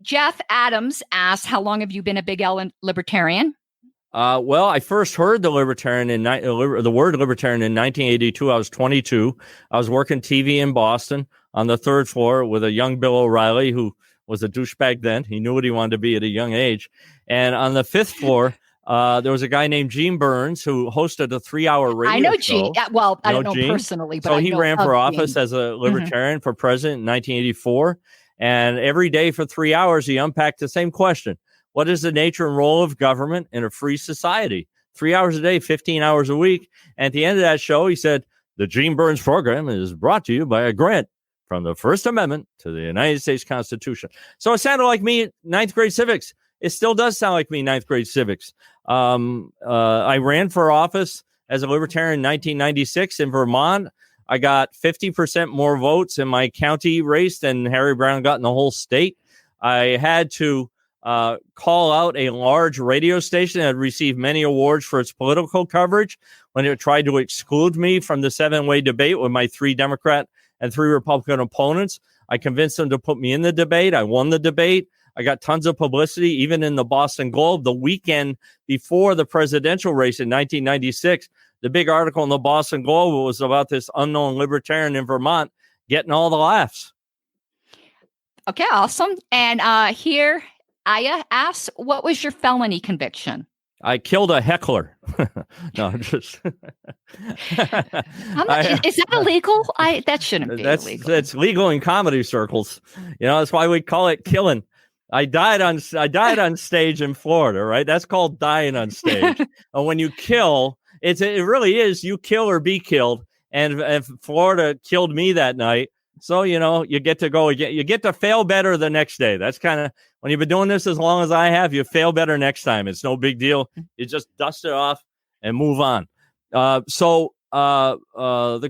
Jeff Adams asked, how long have you been a Big L libertarian?
Well, I first heard the word libertarian in 1982. I was 22. I was working TV in Boston on the 3rd floor with a young Bill O'Reilly, who was a douchebag then. He knew what he wanted to be at a young age. And on the 5th floor, there was a guy named Gene Burns who hosted a 3-hour radio show.
I know Gene. Well, I don't know Gene personally, but
so he ran for office as a libertarian for president in 1984. And every day for 3 hours, he unpacked the same question. What is the nature and role of government in a free society? 3 hours a day, 15 hours a week. And at the end of that show, he said, the Gene Burns program is brought to you by a grant from the First Amendment to the United States Constitution. So it sounded like me, 9th grade civics. It still does sound like me, 9th grade civics. I ran for office as a libertarian in 1996 in Vermont. I got 50% more votes in my county race than Harry Brown got in the whole state. I had to call out a large radio station that had received many awards for its political coverage when it tried to exclude me from the 7-way debate with my 3 Democrat and 3 Republican opponents. I convinced them to put me in the debate. I won the debate. I got tons of publicity, even in the Boston Globe. The weekend before the presidential race in 1996, the big article in the Boston Globe was about this unknown libertarian in Vermont getting all the laughs.
Okay, awesome. And here, Aya asks, what was your felony conviction?
I killed a heckler. No, I'm just.
Is that illegal? That shouldn't be illegal.
That's legal in comedy circles. That's why we call it killing. I died on stage in Florida, right? That's called dying on stage. And when you kill, it really is you kill or be killed. And Florida killed me that night. So, you get to go again. You get to fail better the next day. That's kind of, when you've been doing this as long as I have, you fail better next time. It's no big deal. You just dust it off and move on. The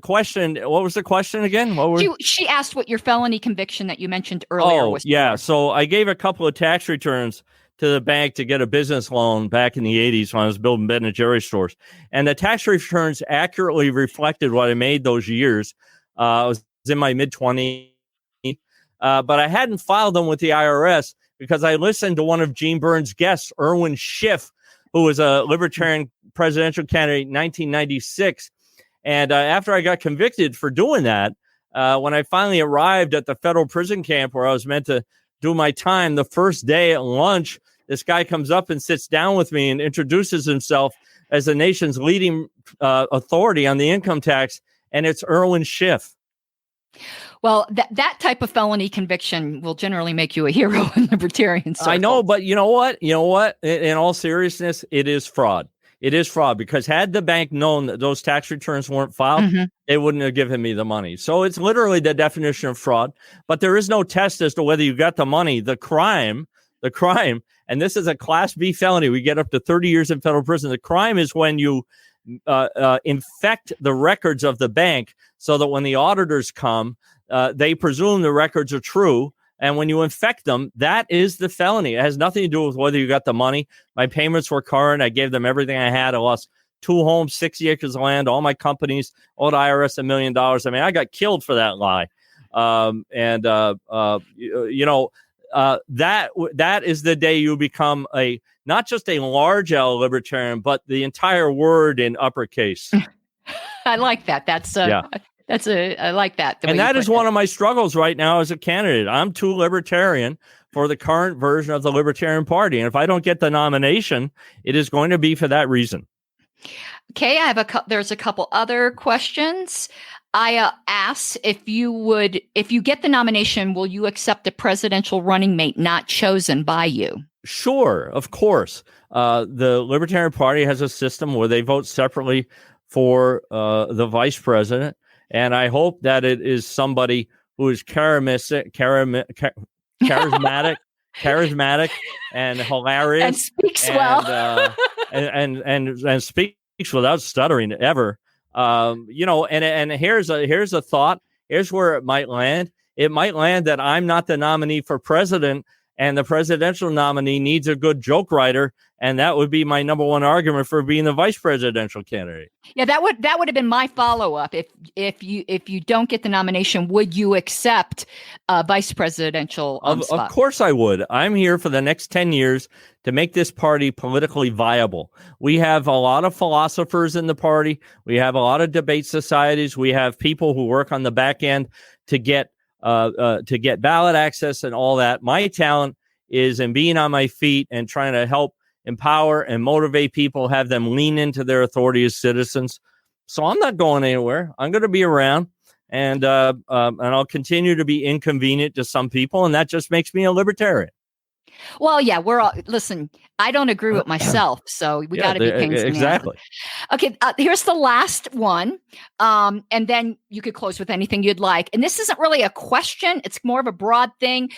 question, what was the question again?
She asked what your felony conviction that you mentioned earlier was.
Yeah. So I gave a couple of tax returns to the bank to get a business loan back in the 80s when I was building Ben & Jerry's stores. And the tax returns accurately reflected what I made those years. I was in my mid-20s, but I hadn't filed them with the IRS because I listened to one of Gene Burns' guests, Irwin Schiff, who was a libertarian presidential candidate in 1996. And after I got convicted for doing that, when I finally arrived at the federal prison camp where I was meant to do my time, the first day at lunch, this guy comes up and sits down with me and introduces himself as the nation's leading authority on the income tax, and it's Irwin Schiff.
Well, that type of felony conviction will generally make you a hero in libertarian circles.
I know, but you know what? In all seriousness, it is fraud. It is fraud because had the bank known that those tax returns weren't filed, they wouldn't have given me the money. So it's literally the definition of fraud. But there is no test as to whether you got the money. The crime, and this is a Class B felony. We get up to 30 years in federal prison. The crime is when you infect the records of the bank so that when the auditors come, they presume the records are true. And when you infect them, that is the felony. It has nothing to do with whether you got the money. My payments were current. I gave them everything I had. I lost 2 homes, 60 acres of land, all my companies, owed IRS $1 million. I mean, I got killed for that lie. That is the day you become not just a large L libertarian, but the entire word in uppercase.
I like that. I like that.
And that is one of my struggles right now as a candidate. I'm too libertarian for the current version of the Libertarian Party. And if I don't get the nomination, it is going to be for that reason.
Okay, there's a couple other questions. I asked if you get the nomination, will you accept a presidential running mate not chosen by you?
Sure, of course. The Libertarian Party has a system where they vote separately for the vice president, and I hope that it is somebody who is charismatic, and hilarious,
and speaks well,
and speaks without stuttering ever. And here's a thought. Here's where it might land. It might land that I'm not the nominee for president, and the presidential nominee needs a good joke writer, and that would be my number one argument for being the vice presidential candidate.
Yeah, that would have been my follow-up. If you don't get the nomination, would you accept vice presidential spot?
Of course I would. I'm here for the next 10 years to make this party politically viable. We have a lot of philosophers in the party. We have a lot of debate societies. We have people who work on the back end to get ballot access and all that. My talent is in being on my feet and trying to help empower and motivate people, have them lean into their authority as citizens. So I'm not going anywhere. I'm going to be around, and I'll continue to be inconvenient to some people, and that just makes me a libertarian.
Well, yeah, listen, I don't agree with myself, so we got to be pains in the ass. Okay, here's the last one, and then you could close with anything you'd like. And this isn't really a question; it's more of a broad thing.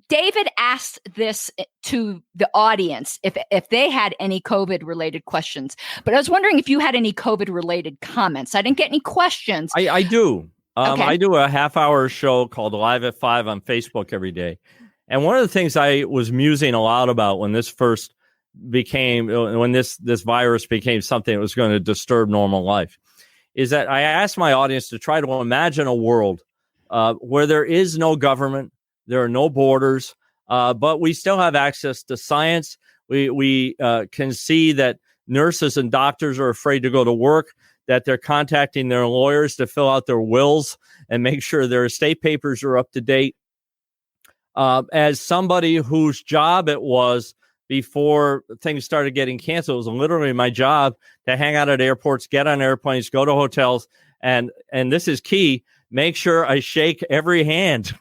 David asked this to the audience if they had any COVID-related questions, but I was wondering if you had any COVID-related comments. I didn't get any questions.
I do.
Okay.
I do a half-hour show called Live at 5 on Facebook every day. And one of the things I was musing a lot about when this virus became something that was going to disturb normal life is that I asked my audience to try to imagine a world where there is no government, there are no borders, but we still have access to science. We can see that nurses and doctors are afraid to go to work, that they're contacting their lawyers to fill out their wills and make sure their estate papers are up to date. As somebody whose job it was before things started getting canceled, it was literally my job to hang out at airports, get on airplanes, go to hotels, and this is key, make sure I shake every hand.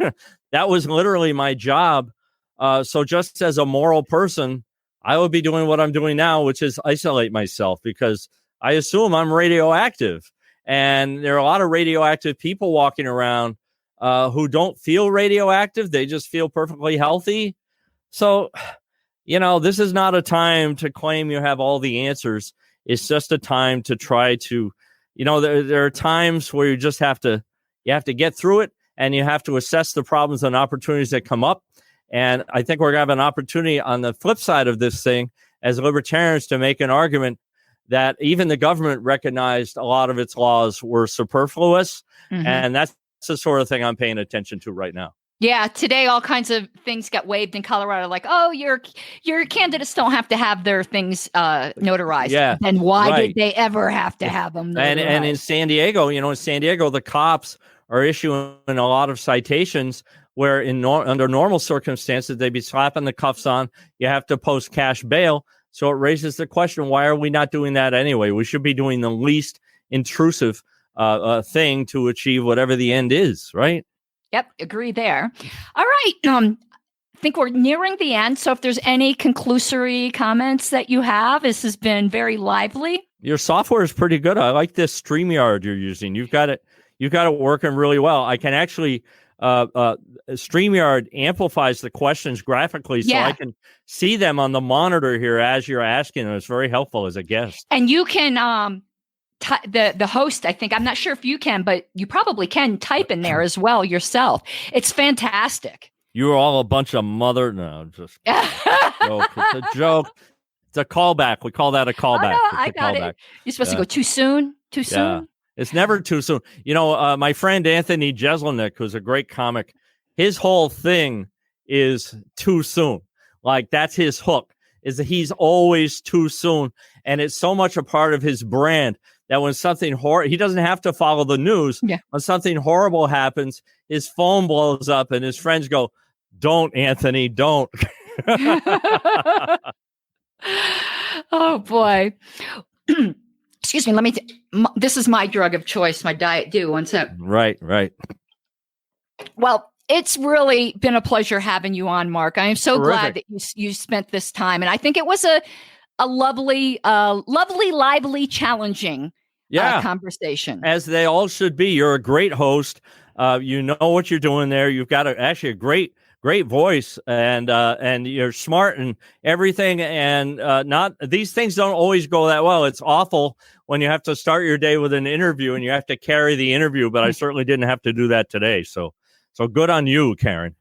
That was literally my job. So just as a moral person, I would be doing what I'm doing now, which is isolate myself, because I assume I'm radioactive. And there are a lot of radioactive people walking around who don't feel radioactive. They just feel perfectly healthy. So, this is not a time to claim you have all the answers. It's just a time to try to, there are times where you just have to get through it, and you have to assess the problems and opportunities that come up. And I think we're going to have an opportunity on the flip side of this thing as libertarians to make an argument that even the government recognized a lot of its laws were superfluous. Mm-hmm. And that's the sort of thing I'm paying attention to right now.
Yeah, today all kinds of things got waived in Colorado, like, oh, your candidates don't have to have their things notarized. Yeah, then why did they ever have to have them notarized?
And in San Diego, the cops are issuing a lot of citations where under normal circumstances, they'd be slapping the cuffs on. You have to post cash bail. So it raises the question, why are we not doing that anyway? We should be doing the least intrusive thing to achieve whatever the end is, right?
Yep, agree there. All right. I think we're nearing the end. So if there's any conclusory comments that you have, this has been very lively.
Your software is pretty good. I like this StreamYard you're using. You've got it working really well. I can actually StreamYard amplifies the questions graphically, so I can see them on the monitor here as you're asking them. It's very helpful as a guest.
And you can the host, I think, I'm not sure if you can, but you probably can type in there as well yourself. It's fantastic.
You're all a bunch of just joke. It's a joke. It's a callback. We call that a callback.
Oh, no, I got it. You're supposed to go too soon. Too soon.
It's never too soon. My friend Anthony Jeselnik, who's a great comic, his whole thing is too soon. Like, that's his hook, is that he's always too soon. And it's so much a part of his brand that when something horrible, he doesn't have to follow the news. Yeah. When something horrible happens, his phone blows up and his friends go, "Don't, Anthony, don't."
Oh, boy. Excuse me. This is my drug of choice, my Diet Dew. One sec.
Right.
Well, it's really been a pleasure having you on, Mark. I am so
Terrific.
glad that you spent this time. And I think it was a lovely, lively, challenging conversation.
As they all should be. You're a great host. You know what you're doing there. You've got actually a great voice, and you're smart and everything. And not these things don't always go that well. It's awful when you have to start your day with an interview and you have to carry the interview. But I certainly didn't have to do that today. So good on you, Caryn.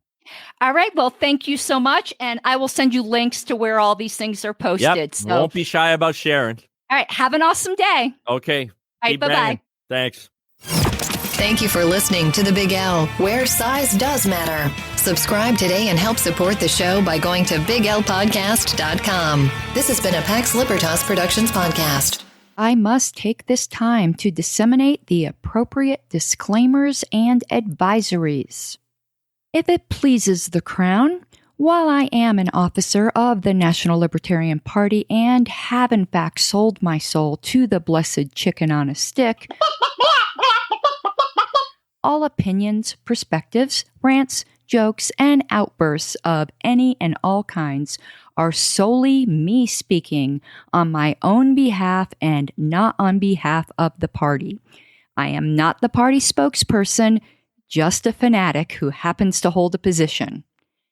All right. Well, thank you so much. And I will send you links to where all these things are posted.
Yep.
So
Won't be shy about sharing.
All right. Have an awesome day.
Okay.
All right.
Keep
Bye-bye.
banging. Thanks.
Thank you for listening to The Big L, where size does matter. Subscribe today and help support the show by going to BigLPodcast.com. This has been a Pax Libertas Productions podcast.
I must take this time to disseminate the appropriate disclaimers and advisories. If it pleases the Crown, while I am an officer of the National Libertarian Party and have in fact sold my soul to the blessed chicken on a stick, all opinions, perspectives, rants, jokes, and outbursts of any and all kinds are solely me speaking on my own behalf and not on behalf of the party. I am not the party spokesperson, just a fanatic who happens to hold a position.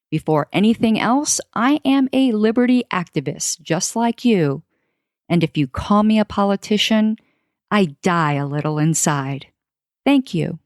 Before anything else, I am a liberty activist, just like you. And if you call me a politician, I die a little inside. Thank you.